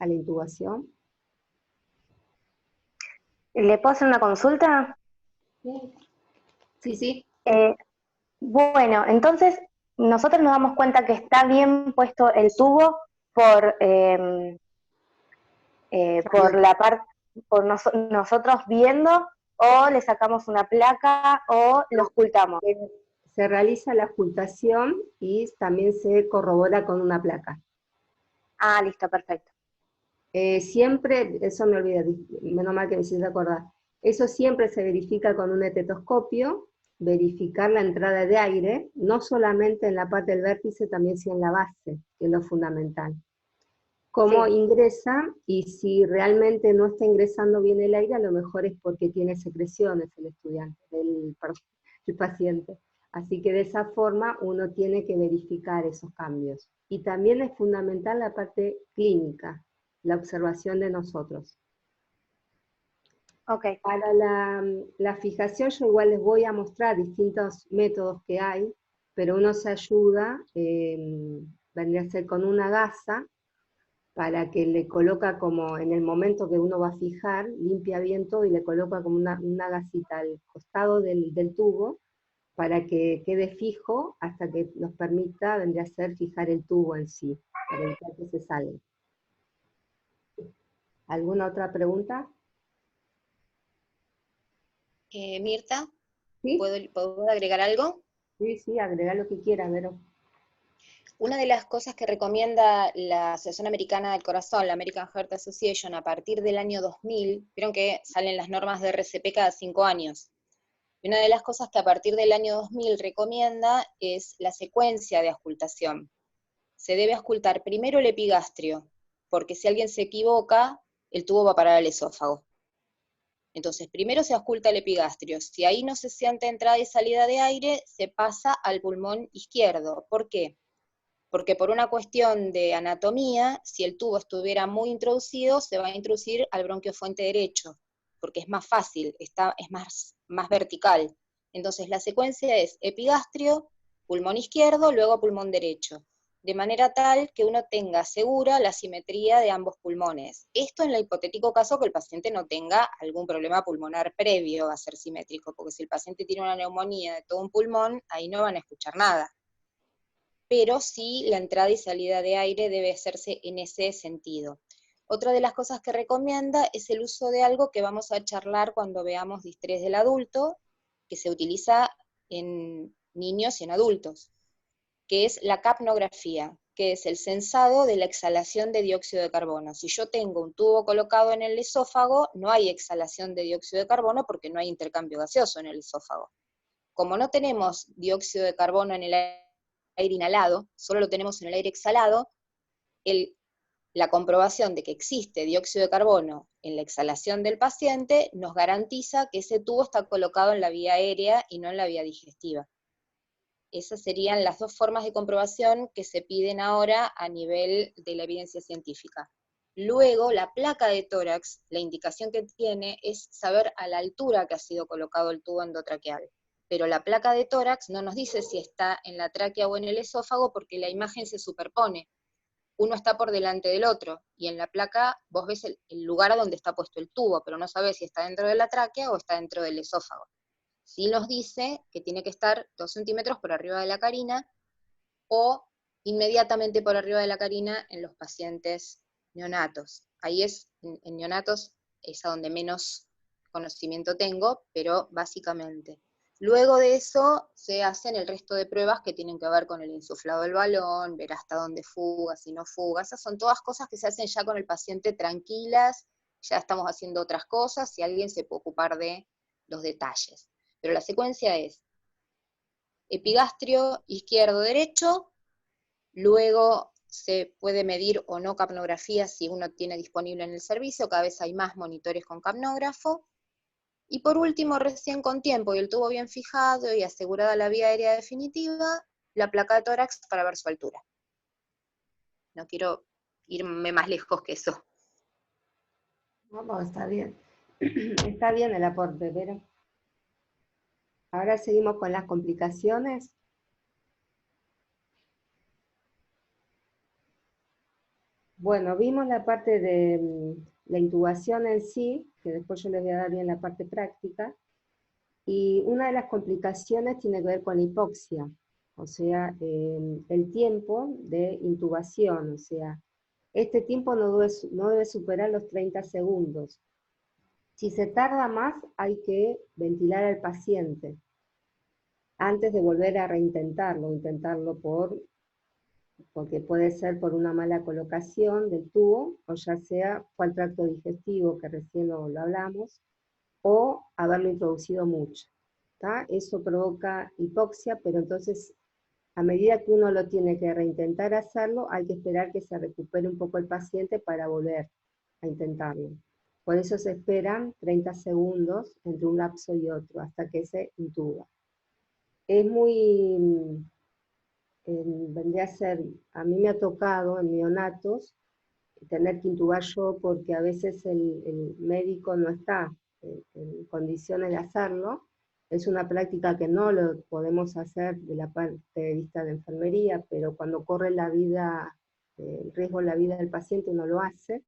la intubación? ¿Le puedo hacer una consulta? Sí, sí. Bueno, entonces nosotros nos damos cuenta que está bien puesto el tubo por la parte, por nosotros viendo, o le sacamos una placa o lo ocultamos. Se realiza la ocultación y también se corrobora con una placa. Ah, listo, perfecto. Siempre, eso me olvidé, menos mal que me hiciste acordar, eso siempre se verifica con un estetoscopio, verificar la entrada de aire, no solamente en la parte del vértice, también sí en la base, que es lo fundamental. Cómo Sí. ingresa, y si realmente no está ingresando bien el aire, a lo mejor es porque tiene secreciones el estudiante, el paciente. Así que de esa forma uno tiene que verificar esos cambios. Y también es fundamental la parte clínica, la observación de nosotros. Okay. Para la fijación yo igual les voy a mostrar distintos métodos que hay, pero uno se ayuda, vendría a ser con una gasa, para que le coloca como en el momento que uno va a fijar, limpia bien todo y le coloca como una gasita al costado del tubo, para que quede fijo hasta que nos permita, vendría a ser, fijar el tubo en sí, para evitar que se salga. ¿Alguna otra pregunta? Mirta, ¿Sí? ¿puedo agregar algo? Sí, agrega lo que quiera, Vero. Una de las cosas que recomienda la Asociación Americana del Corazón, la American Heart Association, a partir del año 2000, vieron que salen las normas de RCP cada 5 años. Y una de las cosas que a partir del año 2000 recomienda es la secuencia de auscultación. Se debe auscultar primero el epigastrio, porque si alguien se equivoca, el tubo va a parar al esófago. Entonces, primero se ausculta el epigastrio. Si ahí no se siente entrada y salida de aire, se pasa al pulmón izquierdo. ¿Por qué? Porque por una cuestión de anatomía, si el tubo estuviera muy introducido, se va a introducir al bronquio fuente derecho, porque es más fácil, es más vertical. Entonces la secuencia es epigastrio, pulmón izquierdo, luego pulmón derecho, de manera tal que uno tenga segura la simetría de ambos pulmones. Esto en el hipotético caso que el paciente no tenga algún problema pulmonar previo a ser simétrico, porque si el paciente tiene una neumonía de todo un pulmón, ahí no van a escuchar nada. Pero sí la entrada y salida de aire debe hacerse en ese sentido. Otra de las cosas que recomienda es el uso de algo que vamos a charlar cuando veamos distrés del adulto, que se utiliza en niños y en adultos, que es la capnografía, que es el sensado de la exhalación de dióxido de carbono. Si yo tengo un tubo colocado en el esófago, no hay exhalación de dióxido de carbono porque no hay intercambio gaseoso en el esófago. Como no tenemos dióxido de carbono en el aire inhalado, solo lo tenemos en el aire exhalado, la comprobación de que existe dióxido de carbono en la exhalación del paciente nos garantiza que ese tubo está colocado en la vía aérea y no en la vía digestiva. Esas serían las dos formas de comprobación que se piden ahora a nivel de la evidencia científica. Luego, la placa de tórax, la indicación que tiene es saber a la altura que ha sido colocado el tubo endotraqueal. Pero la placa de tórax no nos dice si está en la tráquea o en el esófago porque la imagen se superpone. Uno está por delante del otro, y en la placa vos ves el lugar donde está puesto el tubo, pero no sabés si está dentro de la tráquea o está dentro del esófago. Sí nos dice que tiene que estar 2 centímetros por arriba de la carina, o inmediatamente por arriba de la carina en los pacientes neonatos. Ahí en neonatos es a donde menos conocimiento tengo, pero básicamente. Luego de eso se hacen el resto de pruebas que tienen que ver con el insuflado del balón, ver hasta dónde fuga, si no fuga. Esas son todas cosas que se hacen ya con el paciente tranquilas, ya estamos haciendo otras cosas y alguien se puede ocupar de los detalles. Pero la secuencia es epigastrio izquierdo-derecho, luego se puede medir o no capnografía si uno tiene disponible en el servicio, cada vez hay más monitores con capnógrafo, y por último, recién con tiempo y el tubo bien fijado y asegurada la vía aérea definitiva, la placa de tórax para ver su altura. No quiero irme más lejos que eso. No, está bien. Está bien el aporte, pero ahora seguimos con las complicaciones. Bueno, vimos la parte de la intubación en sí, que después yo les voy a dar bien la parte práctica, y una de las complicaciones tiene que ver con la hipoxia, o sea, el tiempo de intubación, o sea, este tiempo no debe superar los 30 segundos. Si se tarda más, hay que ventilar al paciente antes de volver a reintentarlo, porque puede ser por una mala colocación del tubo, o ya sea fue el tracto digestivo, que recién lo hablamos, o haberlo introducido mucho. ¿Tá? Eso provoca hipoxia, pero entonces, a medida que uno lo tiene que reintentar hacerlo, hay que esperar que se recupere un poco el paciente para volver a intentarlo. Por eso se esperan 30 segundos entre un lapso y otro, hasta que se intuba. Es muy... vendría a ser, a mí me ha tocado en neonatos tener que intubar yo porque a veces el médico no está en condiciones de hacerlo. Es una práctica que no lo podemos hacer de la parte de vista de enfermería, pero cuando corre la vida, el riesgo de la vida del paciente uno lo hace.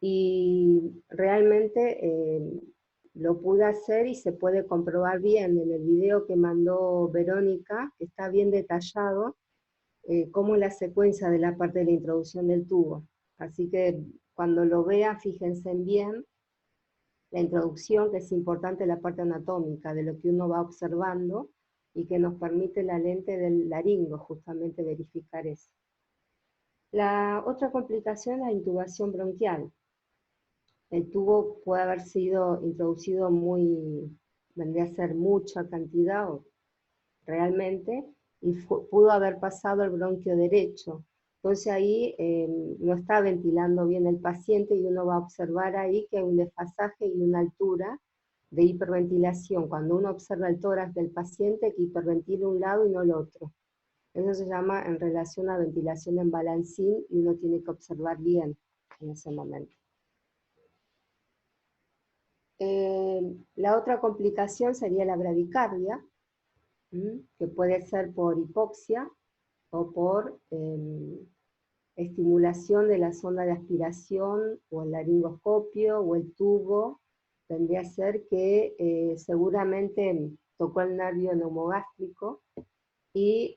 Y realmente lo pude hacer y se puede comprobar bien en el video que mandó Verónica, que está bien detallado, cómo es la secuencia de la parte de la introducción del tubo. Así que cuando lo vean, fíjense bien la introducción, que es importante la parte anatómica de lo que uno va observando y que nos permite la lente del laringo justamente verificar eso. La otra complicación es la intubación bronquial. El tubo puede haber sido introducido vendría a ser mucha cantidad realmente, y pudo haber pasado el bronquio derecho, Entonces ahí no está ventilando bien el paciente y uno va a observar ahí que hay un desfasaje y una altura de hiperventilación. Cuando uno observa el tórax del paciente que hiperventila un lado y no el otro. Eso se llama en relación a ventilación en balancín y uno tiene que observar bien en ese momento. La otra complicación sería la bradicardia, que puede ser por hipoxia o por estimulación de la sonda de aspiración o el laringoscopio o el tubo. Tendría que ser que seguramente tocó el nervio neumogástrico y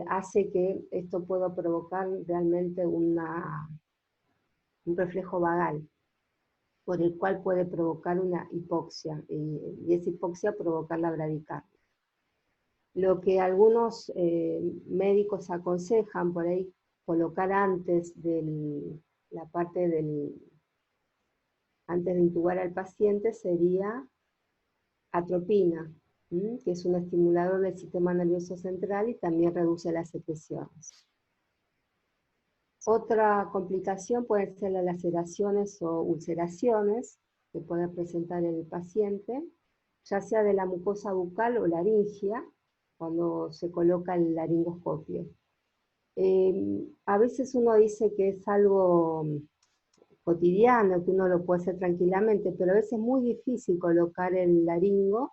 hace que esto pueda provocar realmente un reflejo vagal, por el cual puede provocar una hipoxia, y esa hipoxia provocar la bradicardia. Lo que algunos médicos aconsejan por ahí colocar antes antes de intubar al paciente sería atropina, que es un estimulador del sistema nervioso central y también reduce las secreciones. Otra complicación puede ser las laceraciones o ulceraciones que puede presentar el paciente, ya sea de la mucosa bucal o laringia, cuando se coloca el laringoscopio. A veces uno dice que es algo cotidiano, que uno lo puede hacer tranquilamente, pero a veces es muy difícil colocar el laringo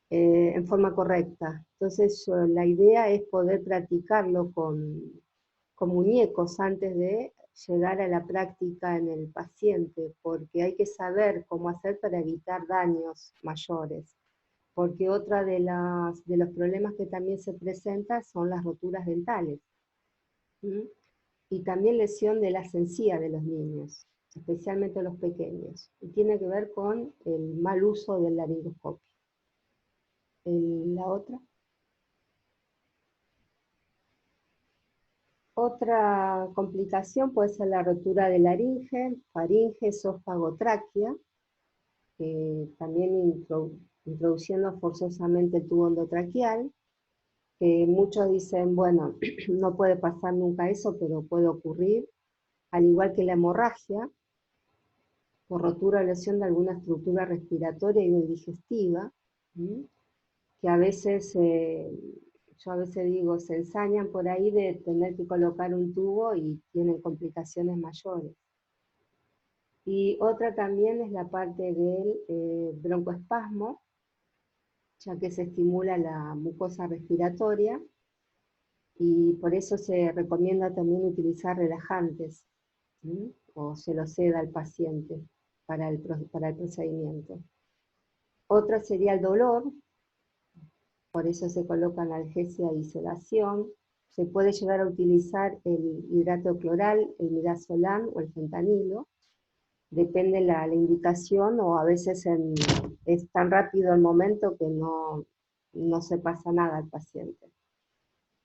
en forma correcta. Entonces la idea es poder practicarlo con muñecos antes de llegar a la práctica en el paciente, porque hay que saber cómo hacer para evitar daños mayores. Porque otra de los problemas que también se presenta son las roturas dentales. Y también lesión de las encías de los niños, especialmente los pequeños. Y tiene que ver con el mal uso del laringoscopio. La otra. Otra complicación puede ser la rotura de laringe, faringe, esófago, tráquea, también introduciendo forzosamente el tubo endotraqueal, que muchos dicen, bueno, no puede pasar nunca eso, pero puede ocurrir, al igual que la hemorragia, por rotura o lesión de alguna estructura respiratoria y digestiva, que a veces, yo a veces digo, se ensañan por ahí de tener que colocar un tubo y tienen complicaciones mayores. Y otra también es la parte del broncoespasmo, ya que se estimula la mucosa respiratoria, y por eso se recomienda también utilizar relajantes, o se lo ceda al paciente para el procedimiento. Otra sería el dolor, por eso se coloca analgesia y sedación. Se puede llegar a utilizar el hidrato cloral, el midazolam o el fentanilo, depende la indicación, o a veces es tan rápido el momento que no se pasa nada al paciente.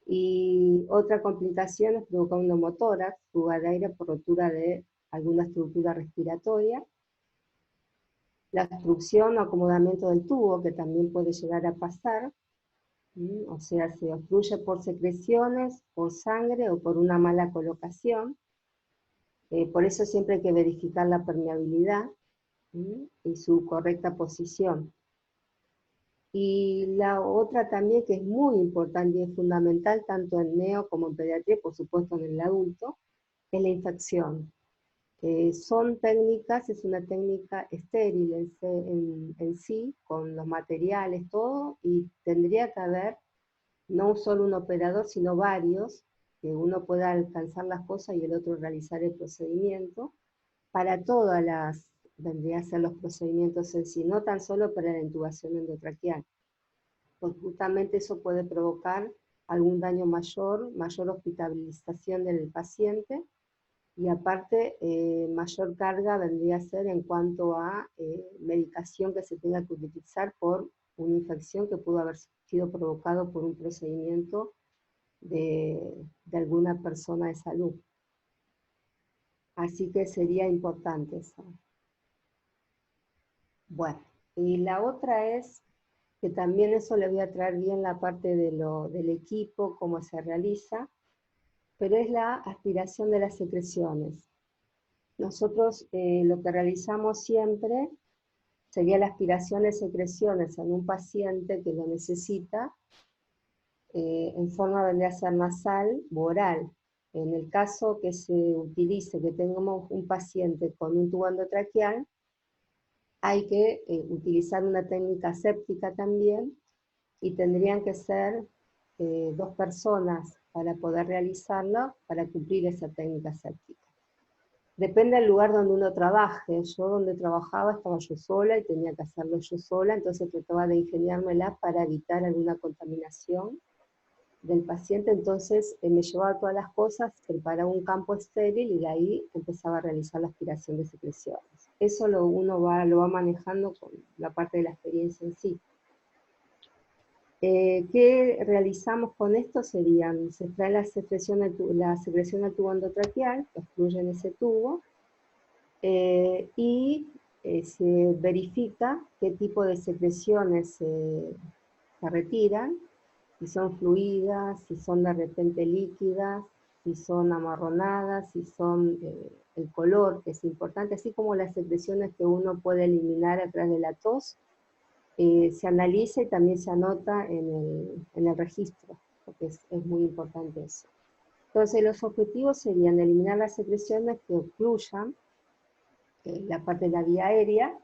Y otra complicación es provocar un neumotórax, fuga de aire por rotura de alguna estructura respiratoria. La obstrucción o acomodamiento del tubo, que también puede llegar a pasar, o sea, se obstruye por secreciones, por sangre o por una mala colocación. Por eso siempre hay que verificar la permeabilidad y su correcta posición. Y la otra también que es muy importante y es fundamental, tanto en neo como en pediatría, por supuesto en el adulto, es la infección. Son técnicas, es una técnica estéril en sí, con los materiales, todo, y tendría que haber no solo un operador, sino varios, que uno pueda alcanzar las cosas y el otro realizar el procedimiento, para todas vendría a ser los procedimientos en sí, no tan solo para la intubación endotraqueal, porque justamente eso puede provocar algún daño mayor hospitalización del paciente, y aparte mayor carga vendría a ser en cuanto a medicación que se tenga que utilizar por una infección que pudo haber sido provocado por un procedimiento de alguna persona de salud. Así que sería importante eso. Bueno, y la otra es que también eso le voy a traer bien la parte del equipo, cómo se realiza, pero es la aspiración de las secreciones. Nosotros lo que realizamos siempre sería la aspiración de secreciones en un paciente que lo necesita, en forma vendría a ser nasal o oral. En el caso que se utilice, que tengamos un paciente con un tubo endotraqueal, hay que utilizar una técnica séptica también, y tendrían que ser 2 personas para poder realizarlo, para cumplir esa técnica séptica. Depende del lugar donde uno trabaje. Yo donde trabajaba estaba yo sola y tenía que hacerlo yo sola, entonces trataba de ingeniármela para evitar alguna contaminación del paciente. Entonces me llevaba todas las cosas, preparaba un campo estéril y de ahí empezaba a realizar la aspiración de secreciones. Eso uno lo va manejando con la parte de la experiencia en sí. ¿Qué realizamos con esto? Serían, se extrae la secreción del tubo endotraqueal, que excluyen ese tubo, y se verifica qué tipo de secreciones se retiran, si son fluidas, si son de repente líquidas, si son amarronadas, si son el color, que es importante, así como las secreciones que uno puede eliminar a través de la tos, se analiza y también se anota en el registro, porque es muy importante eso. Entonces los objetivos serían eliminar las secreciones que ocluyan la parte de la vía aérea,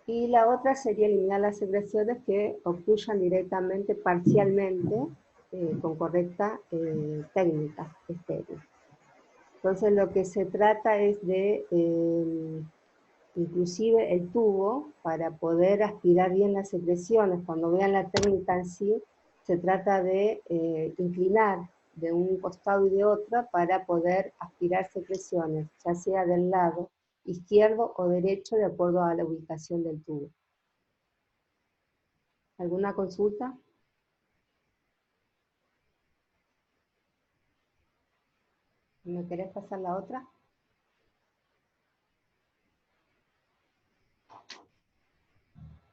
y la otra sería eliminar las secreciones que ocluyan directamente, parcialmente, con correcta técnica estéril. Entonces lo que se trata es de, inclusive el tubo, para poder aspirar bien las secreciones, cuando vean la técnica en sí, se trata de inclinar de un costado y de otro para poder aspirar secreciones, ya sea del lado izquierdo o derecho, de acuerdo a la ubicación del tubo. ¿Alguna consulta? ¿Me querés pasar la otra?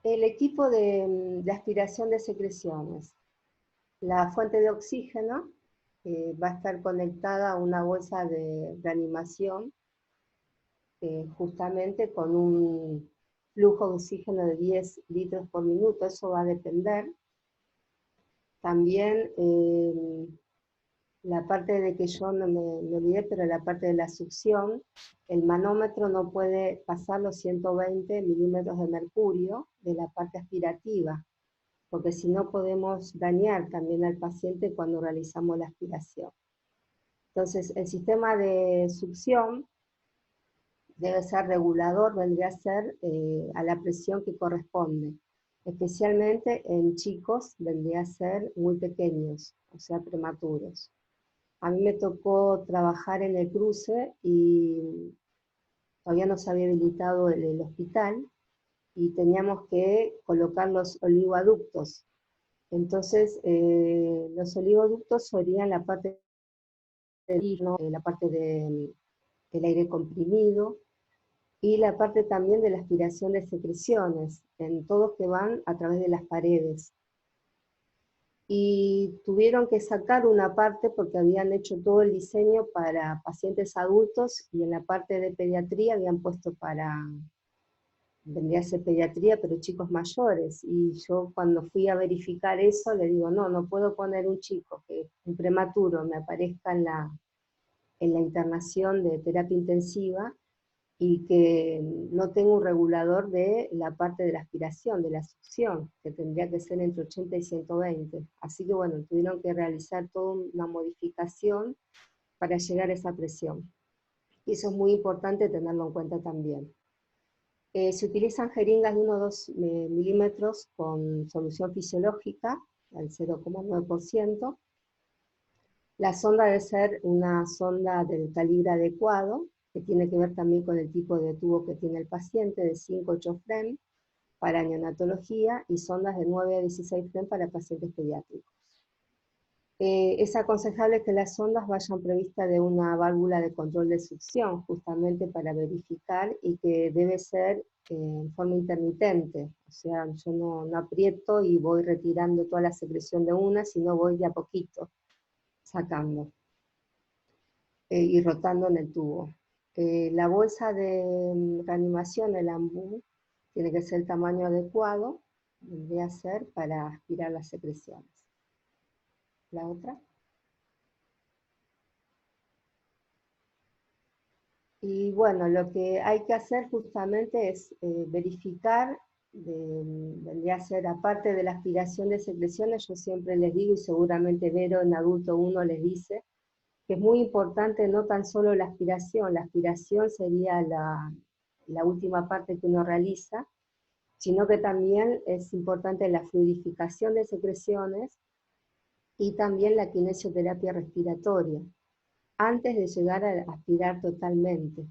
El equipo de aspiración de secreciones. La fuente de oxígeno va a estar conectada a una bolsa de reanimación, justamente con un flujo de oxígeno de 10 litros por minuto, eso va a depender. También la parte de que yo no me olvidé, pero la parte de la succión, el manómetro no puede pasar los 120 milímetros de mercurio de la parte aspirativa, porque si no podemos dañar también al paciente cuando realizamos la aspiración. Entonces, el sistema de succión debe ser regulador, vendría a ser a la presión que corresponde. Especialmente en chicos vendría a ser muy pequeños, o sea, prematuros. A mí me tocó trabajar en el cruce y todavía no se había habilitado el hospital y teníamos que colocar los oligoductos. Entonces, los oligoductos serían la parte la parte del aire comprimido y la parte también de la aspiración de secreciones, en todos que van a través de las paredes. Y tuvieron que sacar una parte porque habían hecho todo el diseño para pacientes adultos y en la parte de pediatría habían puesto vendría a ser pediatría, pero chicos mayores. Y yo cuando fui a verificar eso, le digo, no puedo poner un chico, que un prematuro me aparezca en la internación de terapia intensiva y que no tenga un regulador de la parte de la aspiración, de la succión, que tendría que ser entre 80 y 120. Así que bueno, tuvieron que realizar toda una modificación para llegar a esa presión. Y eso es muy importante tenerlo en cuenta también. Se utilizan jeringas de 1 o 2 milímetros con solución fisiológica, al 0,9%. La sonda debe ser una sonda del calibre adecuado, que tiene que ver también con el tipo de tubo que tiene el paciente, de 5-8 Fren para neonatología, y sondas de 9 a 16 Fren para pacientes pediátricos. Es aconsejable que las sondas vayan previstas de una válvula de control de succión, justamente para verificar, y que debe ser en forma intermitente, o sea, yo no aprieto y voy retirando toda la secreción de una, sino voy de a poquito sacando y rotando en el tubo. La bolsa de reanimación, el AMBU, tiene que ser el tamaño adecuado, vendría a ser para aspirar las secreciones. La otra. Y bueno, lo que hay que hacer justamente es verificar, vendría a ser, aparte de la aspiración de secreciones, yo siempre les digo, y seguramente Vero en adulto 1 les dice, que es muy importante no tan solo la aspiración sería la última parte que uno realiza, sino que también es importante la fluidificación de secreciones y también la kinesioterapia respiratoria, antes de llegar a aspirar totalmente.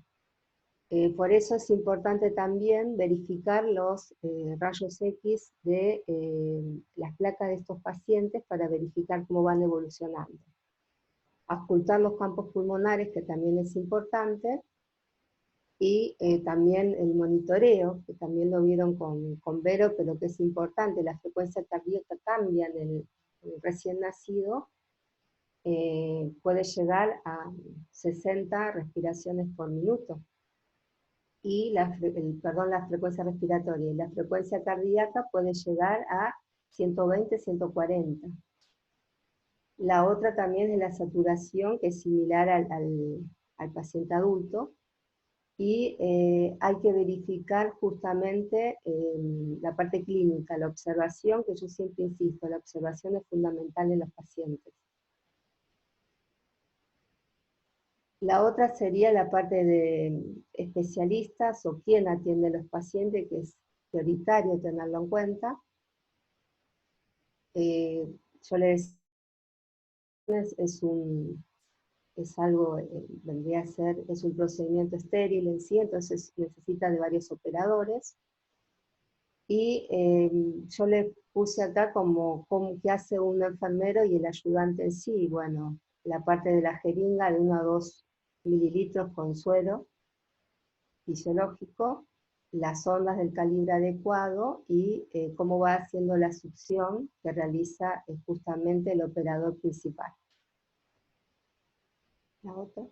Por eso es importante también verificar los rayos X de las placas de estos pacientes para verificar cómo van evolucionando. Auscultar los campos pulmonares, que también es importante, y también el monitoreo, que también lo vieron con Vero, pero que es importante, la frecuencia cardíaca cambia en el recién nacido, puede llegar a 60 respiraciones por minuto. Y la frecuencia respiratoria, y la frecuencia cardíaca puede llegar a 120, 140. La otra también es la saturación, que es similar al paciente adulto, y hay que verificar justamente la parte clínica, la observación, que yo siempre insisto, la observación es fundamental en los pacientes. La otra sería la parte de especialistas o quién atiende a los pacientes, que es prioritario tenerlo en cuenta. Yo les es algo, vendría a ser, es un procedimiento estéril en sí, entonces necesita de varios operadores. Y yo le puse acá como qué hace un enfermero y el ayudante en sí. Bueno, la parte de la jeringa de 1 a 2 mililitros con suero fisiológico, las ondas del calibre adecuado y cómo va haciendo la succión que realiza justamente el operador principal. La otra.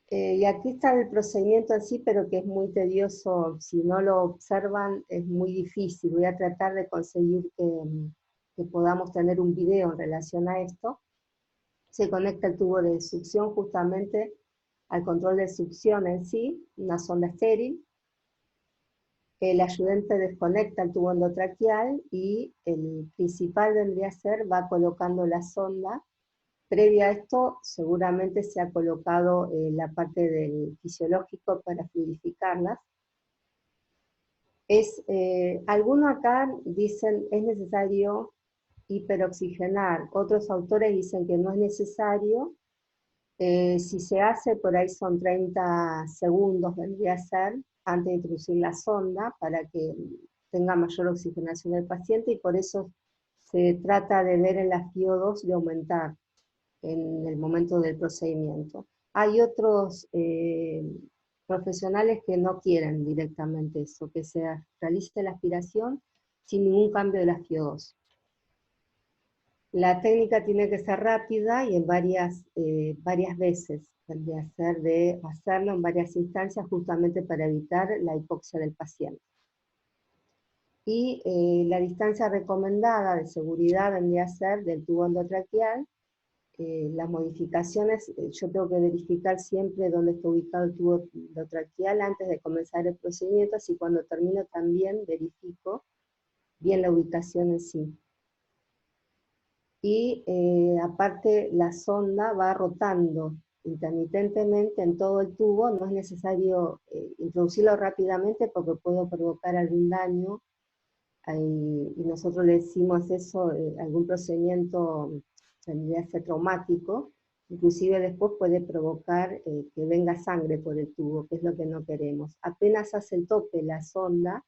Y aquí está el procedimiento en sí, pero que es muy tedioso, si no lo observan es muy difícil. Voy a tratar de conseguir que podamos tener un video en relación a esto. Se conecta el tubo de succión justamente al control de succión en sí, una sonda estéril. El ayudante desconecta el tubo endotraqueal y el principal vendría a ser, va colocando la sonda. Previa a esto, seguramente se ha colocado la parte del fisiológico para fluidificarlas. Algunos acá dicen es necesario hiperoxigenar, otros autores dicen que no es necesario. Si se hace, por ahí son 30 segundos, vendría a ser, antes de introducir la sonda, para que tenga mayor oxigenación del paciente, y por eso se trata de ver en las FiO2 de aumentar en el momento del procedimiento. Hay otros profesionales que no quieren directamente eso, que se realice la aspiración sin ningún cambio de las FiO2. La técnica tiene que ser rápida y en varias veces, de hacerlo en varias instancias justamente para evitar la hipoxia del paciente. Y la distancia recomendada de seguridad vendría a ser del tubo endotraqueal. Las modificaciones, yo tengo que verificar siempre dónde está ubicado el tubo endotraqueal antes de comenzar el procedimiento, así cuando termino también verifico bien la ubicación en sí. Y aparte la sonda va rotando intermitentemente en todo el tubo, no es necesario introducirlo rápidamente porque puedo provocar algún daño, y nosotros le decimos eso, algún procedimiento tendría que ser traumático, inclusive después puede provocar que venga sangre por el tubo, que es lo que no queremos. Apenas hace el tope la sonda,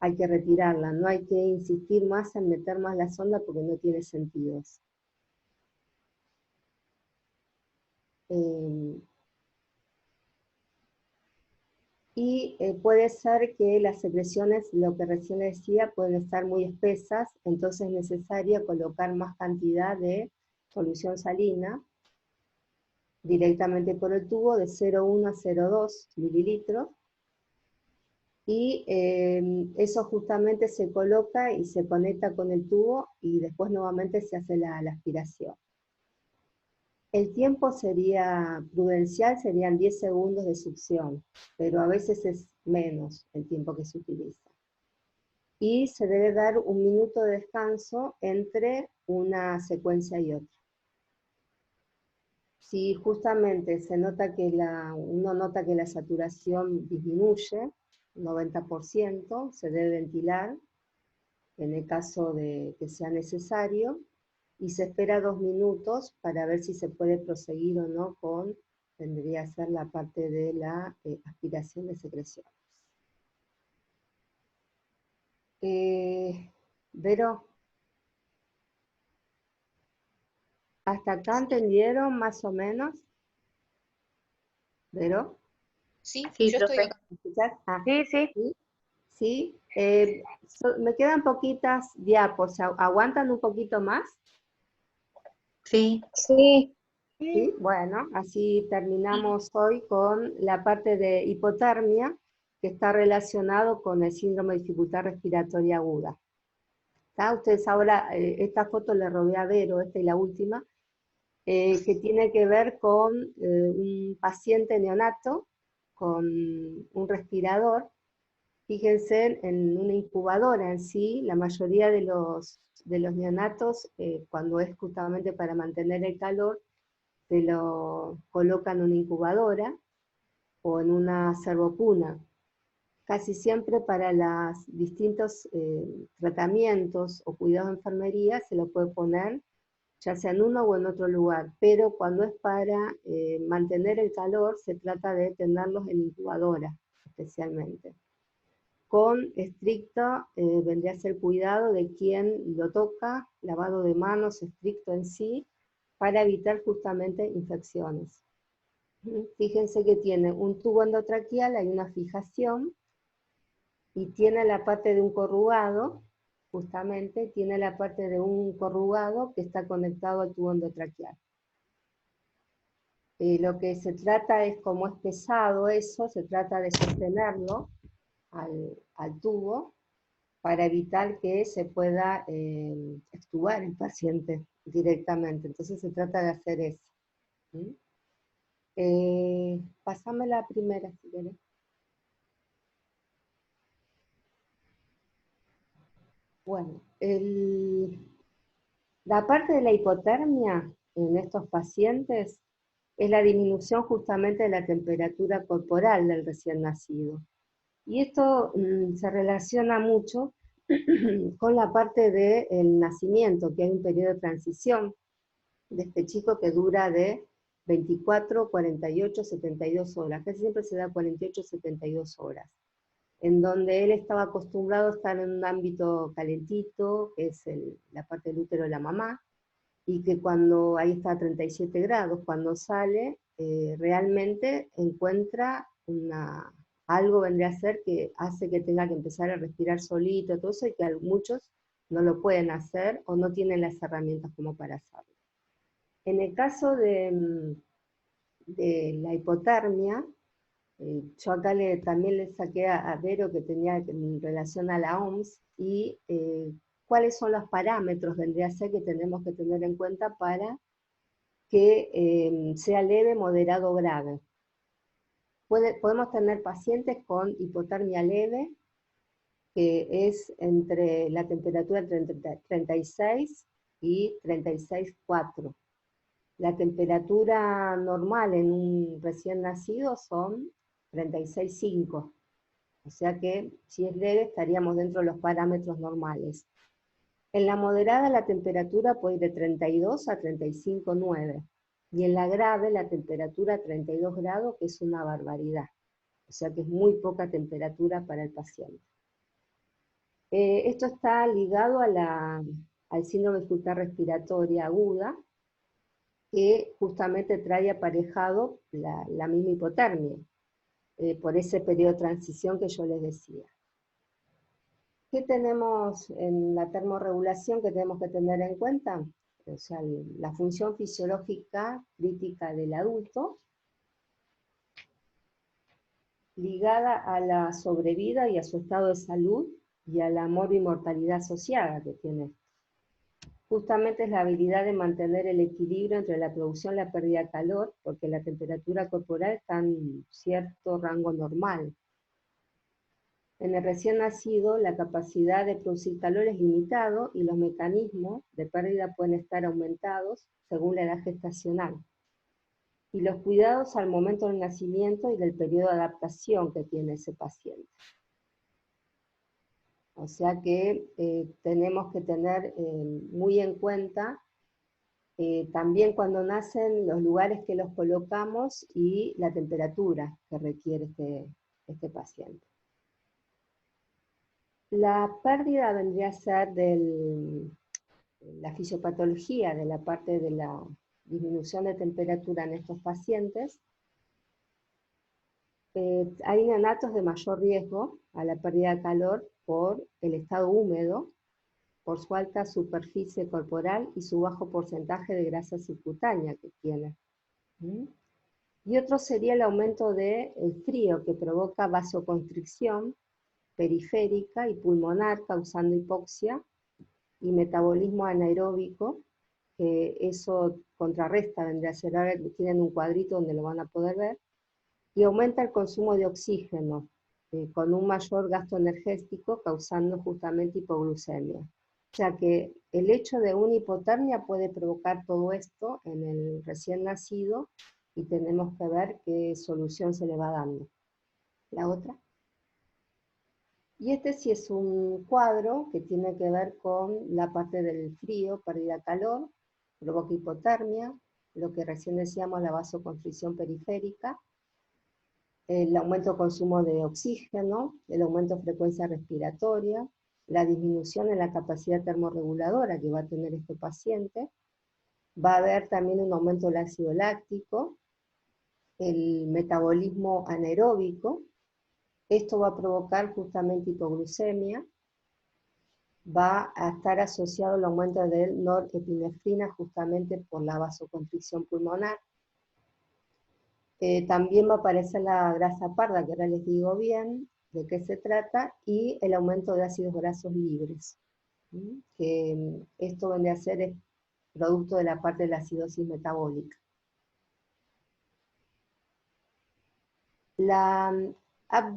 hay que retirarla, no hay que insistir más en meter más la sonda porque no tiene sentido. y puede ser que las secreciones, lo que recién decía, pueden estar muy espesas, entonces es necesario colocar más cantidad de solución salina directamente por el tubo de 0,1 a 0,2 mililitros, y eso justamente se coloca y se conecta con el tubo y después nuevamente se hace la aspiración. El tiempo sería prudencial, serían 10 segundos de succión, pero a veces es menos el tiempo que se utiliza. Y se debe dar 1 minuto de descanso entre una secuencia y otra. Si justamente se nota que uno nota que la saturación disminuye, 90%, se debe ventilar, en el caso de que sea necesario, y se espera 2 minutos para ver si se puede proseguir o no con, tendría que ser la parte de la aspiración de secreciones. Vero, ¿hasta acá entendieron más o menos? ¿Vero? Sí, Sí, yo estoy profe. acá. ¿Me escuchás? Ah, Sí, sí. ¿sí? ¿Sí? Me quedan poquitas diapos, ¿aguantan un poquito más? Sí. Sí, ¿Sí? Bueno, así terminamos hoy con la parte de hipotermia, que está relacionado con el síndrome de dificultad respiratoria aguda. ¿Está? Ustedes ahora, esta foto le robé a Vero, esta y la última, que tiene que ver con un paciente neonato con un respirador. Fíjense en una incubadora en sí, la mayoría de los neonatos, cuando es justamente para mantener el calor, se lo colocan en una incubadora o en una servocuna. Casi siempre para los distintos tratamientos o cuidados de enfermería se lo puede poner ya sea en uno o en otro lugar, pero cuando es para mantener el calor se trata de tenerlos en incubadora especialmente. Con estricto vendría a ser cuidado de quien lo toca, lavado de manos estricto en sí, para evitar justamente infecciones. Fíjense que tiene un tubo endotraqueal, hay una fijación, y tiene la parte de un corrugado, justamente, tiene la parte de un corrugado que está conectado al tubo endotraqueal. Lo que se trata es, como es pesado eso, se trata de sostenerlo al tubo para evitar que se pueda extubar el paciente directamente. Entonces se trata de hacer eso. Pásame la primera, si querés. Bueno, la parte de la hipotermia en estos pacientes es la disminución justamente de la temperatura corporal del recién nacido. Y esto se relaciona mucho con la parte del nacimiento, que hay un periodo de transición de este chico que dura de 24, 48, 72 horas. Casi siempre se da 48, 72 horas, en donde él estaba acostumbrado a estar en un ámbito calentito, que es la parte del útero de la mamá, y que cuando ahí está a 37 grados, cuando sale, realmente encuentra algo vendría a ser que hace que tenga que empezar a respirar solito, todo eso, y que muchos no lo pueden hacer o no tienen las herramientas como para hacerlo. En el caso de la hipotermia, yo acá también le saqué a Vero que tenía en relación a la OMS, y cuáles son los parámetros, vendría a ser, que tenemos que tener en cuenta para que sea leve, moderado o grave. Podemos tener pacientes con hipotermia leve, que es entre la temperatura entre 36 y 36,4. La temperatura normal en un recién nacido son 36,5. O sea que si es leve estaríamos dentro de los parámetros normales. En la moderada la temperatura puede ir de 32 a 35,9. Y en la grave la temperatura a 32 grados, que es una barbaridad. O sea que es muy poca temperatura para el paciente. Esto está ligado al síndrome de dificultad respiratoria aguda, que justamente trae aparejado la misma hipotermia. por ese periodo de transición que yo les decía. ¿Qué tenemos en la termorregulación que tenemos que tener en cuenta? O sea, la función fisiológica crítica del adulto, ligada a la sobrevida y a su estado de salud, y a la morbi-mortalidad asociada que tiene. Justamente es la habilidad de mantener el equilibrio entre la producción y la pérdida de calor, porque la temperatura corporal está en cierto rango normal. En el recién nacido, la capacidad de producir calor es limitado y los mecanismos de pérdida pueden estar aumentados según la edad gestacional. Y los cuidados al momento del nacimiento y del periodo de adaptación que tiene ese paciente. O sea que tenemos que tener muy en cuenta también cuando nacen los lugares que los colocamos y la temperatura que requiere este paciente. La pérdida vendría a ser la fisiopatología de la parte de la disminución de temperatura en estos pacientes. Hay neonatos de mayor riesgo a la pérdida de calor por el estado húmedo, por su alta superficie corporal y su bajo porcentaje de grasa subcutánea que tiene. Y otro sería el aumento del frío que provoca vasoconstricción periférica y pulmonar causando hipoxia y metabolismo anaeróbico, que eso contrarresta, vendría a ser, ahora tienen un cuadrito donde lo van a poder ver, y aumenta el consumo de oxígeno, con un mayor gasto energético causando justamente hipoglucemia. O sea que el hecho de una hipotermia puede provocar todo esto en el recién nacido y tenemos que ver qué solución se le va dando. La otra. Y este sí es un cuadro que tiene que ver con la parte del frío, pérdida de calor, provoca hipotermia, lo que recién decíamos, la vasoconstricción periférica, el aumento de consumo de oxígeno, el aumento de frecuencia respiratoria, la disminución en la capacidad termorreguladora que va a tener este paciente, va a haber también un aumento del ácido láctico, el metabolismo anaeróbico, esto va a provocar justamente hipoglucemia, va a estar asociado al aumento de norepinefrina justamente por la vasoconstricción pulmonar. También va a aparecer la grasa parda, que ahora les digo bien de qué se trata, y el aumento de ácidos grasos libres, que esto vendría a ser producto de la parte de la acidosis metabólica.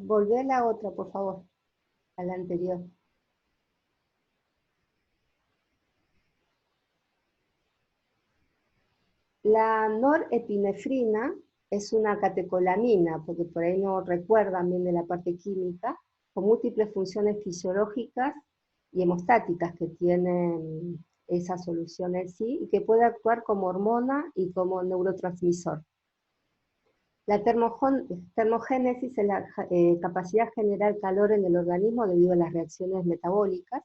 Volvé a la otra, por favor, a la anterior. La norepinefrina es una catecolamina, porque por ahí no recuerdan bien de la parte química, con múltiples funciones fisiológicas y hemostáticas que tienen esa solución en sí, y que puede actuar como hormona y como neurotransmisor. La termogénesis es la capacidad de generar calor en el organismo debido a las reacciones metabólicas.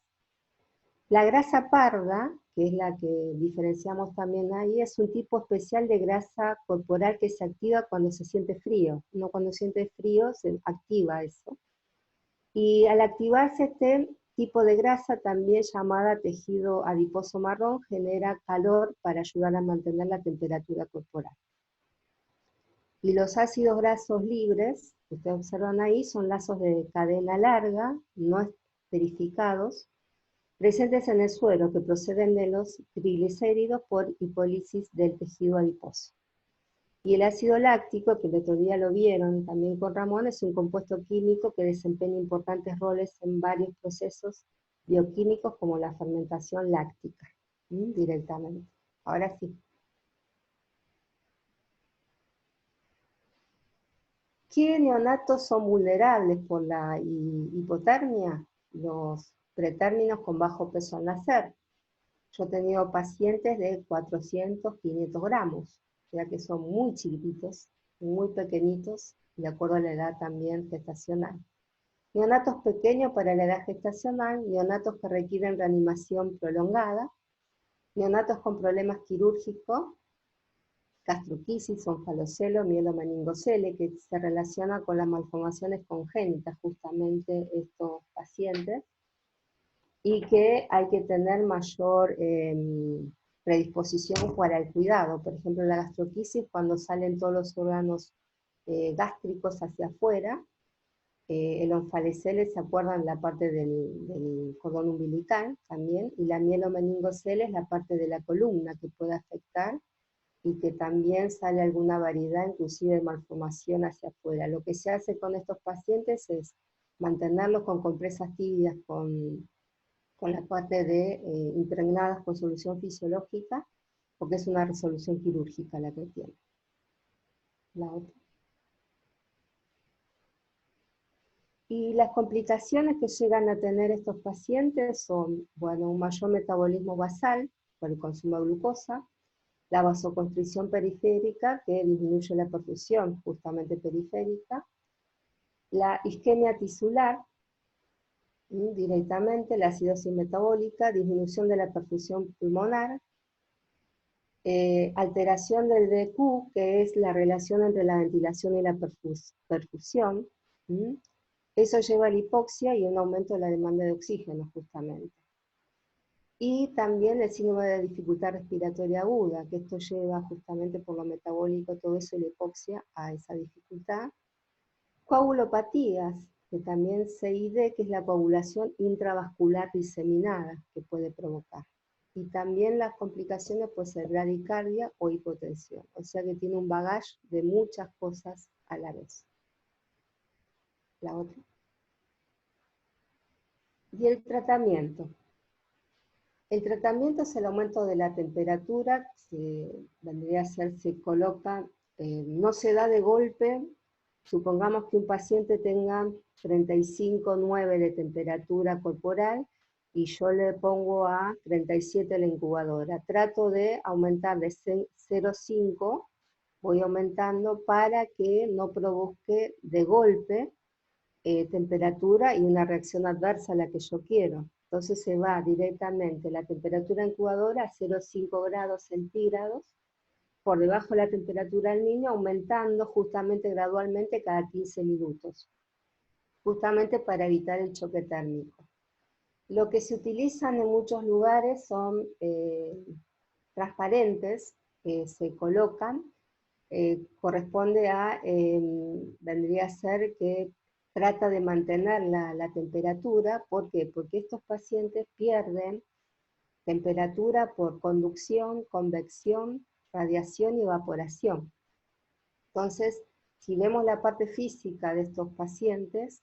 La grasa parda, que es la que diferenciamos también ahí, es un tipo especial de grasa corporal que se activa cuando se siente frío. No cuando siente frío se activa eso. Y al activarse este tipo de grasa, también llamada tejido adiposo marrón, genera calor para ayudar a mantener la temperatura corporal. Y los ácidos grasos libres, que ustedes observan ahí, son lazos de cadena larga, no esterificados, presentes en el suero, que proceden de los triglicéridos por hipólisis del tejido adiposo. Y el ácido láctico, que el otro día lo vieron también con Ramón, es un compuesto químico que desempeña importantes roles en varios procesos bioquímicos como la fermentación láctica, directamente. Ahora sí. ¿Qué neonatos son vulnerables por la hipotermia? Los pretérminos con bajo peso al nacer. Yo he tenido pacientes de 400, 500 gramos, o sea que son muy chiquititos, muy pequeñitos, de acuerdo a la edad también gestacional. Neonatos pequeños para la edad gestacional, neonatos que requieren reanimación prolongada, neonatos con problemas quirúrgicos, gastroquisis, onfalocele, mielomeningocele, que se relaciona con las malformaciones congénitas, justamente estos pacientes, y que hay que tener mayor predisposición para el cuidado. Por ejemplo, la gastroquisis, cuando salen todos los órganos gástricos hacia afuera, el onfalocele se acuerdan la parte del cordón umbilical también, y la mielomeningocele es la parte de la columna que puede afectar, y que también sale alguna variedad, inclusive de malformación hacia afuera. Lo que se hace con estos pacientes es mantenerlos con compresas tibias, con la parte de impregnadas con solución fisiológica, porque es una resolución quirúrgica la que tiene. La otra. Y las complicaciones que llegan a tener estos pacientes son, bueno, un mayor metabolismo basal por el consumo de glucosa, la vasoconstricción periférica, que disminuye la perfusión justamente periférica, la isquemia tisular, directamente, la acidosis metabólica, disminución de la perfusión pulmonar, alteración del DQ, que es la relación entre la ventilación y la perfusión. Eso lleva a la hipoxia y un aumento de la demanda de oxígeno, justamente. Y también el síndrome de dificultad respiratoria aguda, que esto lleva justamente por lo metabólico, todo eso, y la hipoxia, a esa dificultad. Coagulopatías, que también CID, que es la coagulación intravascular diseminada que puede provocar. Y también las complicaciones pueden ser bradicardia o hipotensión, o sea que tiene un bagaje de muchas cosas a la vez. La otra. Y el tratamiento. El tratamiento es el aumento de la temperatura, vendría a ser, se coloca, no se da de golpe. Supongamos que un paciente tenga 35,9 de temperatura corporal, y yo le pongo a 37 la incubadora. Trato de aumentar de 0,5, voy aumentando para que no provoque de golpe temperatura y una reacción adversa a la que yo quiero. Entonces se va directamente la temperatura incubadora a 0,5 grados centígrados, por debajo de la temperatura del niño, aumentando justamente gradualmente cada 15 minutos, justamente para evitar el choque térmico. Lo que se utilizan en muchos lugares son transparentes, que se colocan, corresponde a, vendría a ser que trata de mantener la temperatura. ¿Por qué? Porque estos pacientes pierden temperatura por conducción, convección, radiación y evaporación. Entonces, si vemos la parte física de estos pacientes,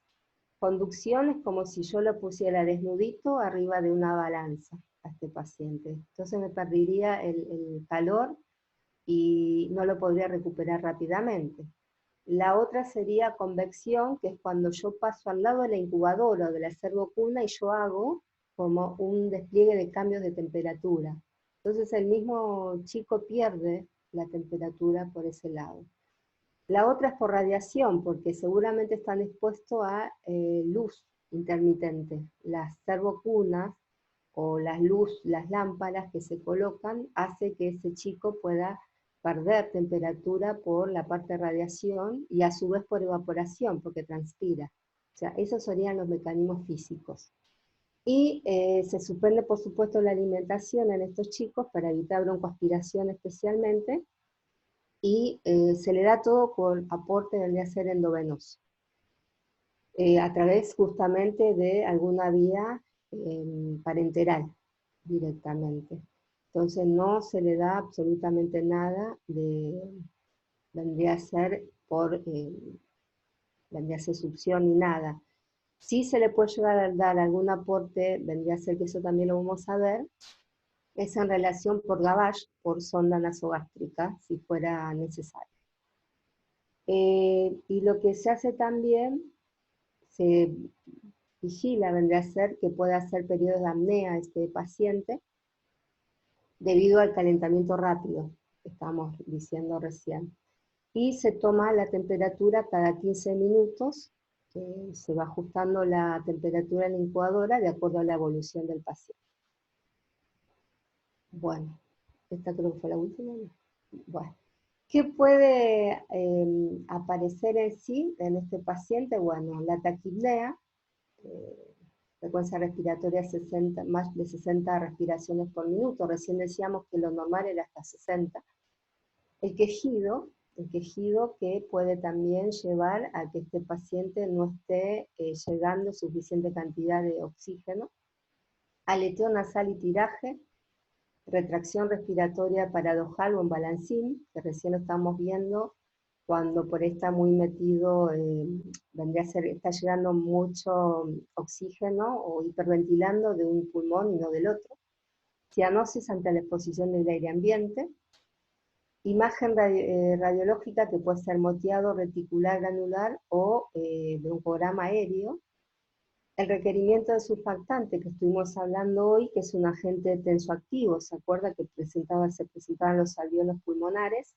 conducción es como si yo lo pusiera desnudito arriba de una balanza a este paciente. Entonces me perdería el calor y no lo podría recuperar rápidamente. La otra sería convección, que es cuando yo paso al lado de la incubadora o de la servocuna y yo hago como un despliegue de cambios de temperatura. Entonces el mismo chico pierde la temperatura por ese lado. La otra es por radiación, porque seguramente están expuestos a luz intermitente. Las servocunas o las lámparas que se colocan hace que ese chico pueda perder temperatura por la parte de radiación y a su vez por evaporación, porque transpira. O sea, esos serían los mecanismos físicos. Y se suspende, por supuesto, la alimentación en estos chicos para evitar broncoaspiración especialmente, y se le da todo con aporte de ser endovenoso, a través justamente de alguna vía parenteral directamente. Entonces no se le da absolutamente nada vendría a ser vendría a ser succión ni nada. Sí se le puede llegar a dar algún aporte, vendría a ser, que eso también lo vamos a ver, es en relación por gavage, por sonda nasogástrica, si fuera necesario. Y lo que se hace también, se vigila, vendría a ser que pueda hacer periodos de apnea este paciente, debido al calentamiento rápido, que estábamos diciendo recién. Y se toma la temperatura cada 15 minutos, se va ajustando la temperatura en la incubadora de acuerdo a la evolución del paciente. Bueno, esta creo que fue la última, ¿no? Bueno, ¿Qué puede aparecer en sí en este paciente? Bueno, la taquipnea, frecuencia respiratoria 60, más de 60 respiraciones por minuto. Recién decíamos que lo normal era hasta 60. El quejido que puede también llevar a que este paciente no esté llegando suficiente cantidad de oxígeno. Aleteo nasal y tiraje, retracción respiratoria paradojal o en balancín, que recién lo estamos viendo cuando por ahí está muy metido, vendría a ser, está llegando mucho oxígeno o hiperventilando de un pulmón y no del otro. Cianosis ante la exposición del aire ambiente. Imagen radiológica que puede ser moteado, reticular, granular o broncograma aéreo. El requerimiento de surfactante que estuvimos hablando hoy, que es un agente tensoactivo, ¿se acuerda que se presentaban los alveolos pulmonares?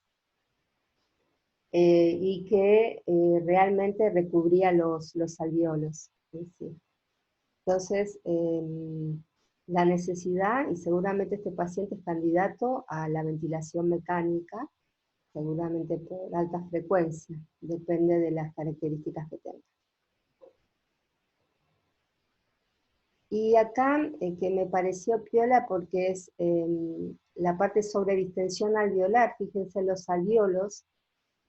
Y que realmente recubría los alveolos. ¿Sí? Entonces, la necesidad, y seguramente este paciente es candidato a la ventilación mecánica, seguramente por alta frecuencia, depende de las características que tenga. Y acá, que me pareció piola porque es la parte sobre distensión alveolar, fíjense los alveolos,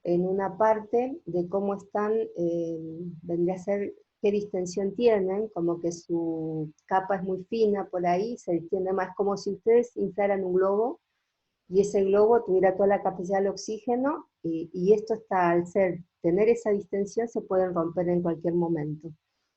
en una parte de cómo están, vendría a ser qué distensión tienen, como que su capa es muy fina por ahí, se distiende más, como si ustedes inflaran un globo, y ese globo tuviera toda la capacidad del oxígeno, y esto está, al tener esa distensión, se pueden romper en cualquier momento.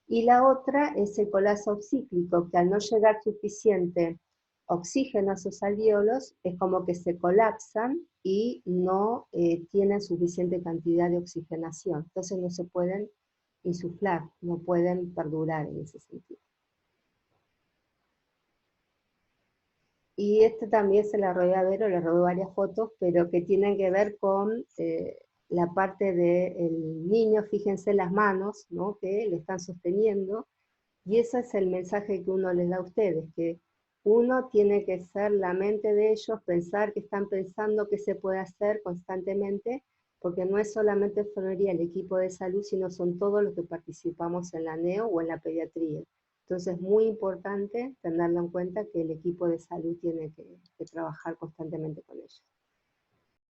Y la otra es el colapso cíclico, que al no llegar suficiente oxígeno a sus alveolos, es como que se colapsan y no tienen suficiente cantidad de oxigenación. Entonces no se pueden insuflar, no pueden perdurar en ese sentido. Y este también se la robé a Vero, le robé varias fotos, pero que tienen que ver con la parte del niño, fíjense las manos, ¿no?, que le están sosteniendo, y ese es el mensaje que uno les da a ustedes, que uno tiene que ser la mente de ellos, pensar que están pensando qué se puede hacer constantemente, porque no es solamente enfermería, el equipo de salud, sino son todos los que participamos en la neo o en la pediatría. Entonces es muy importante tenerlo en cuenta que el equipo de salud tiene que trabajar constantemente con ellos.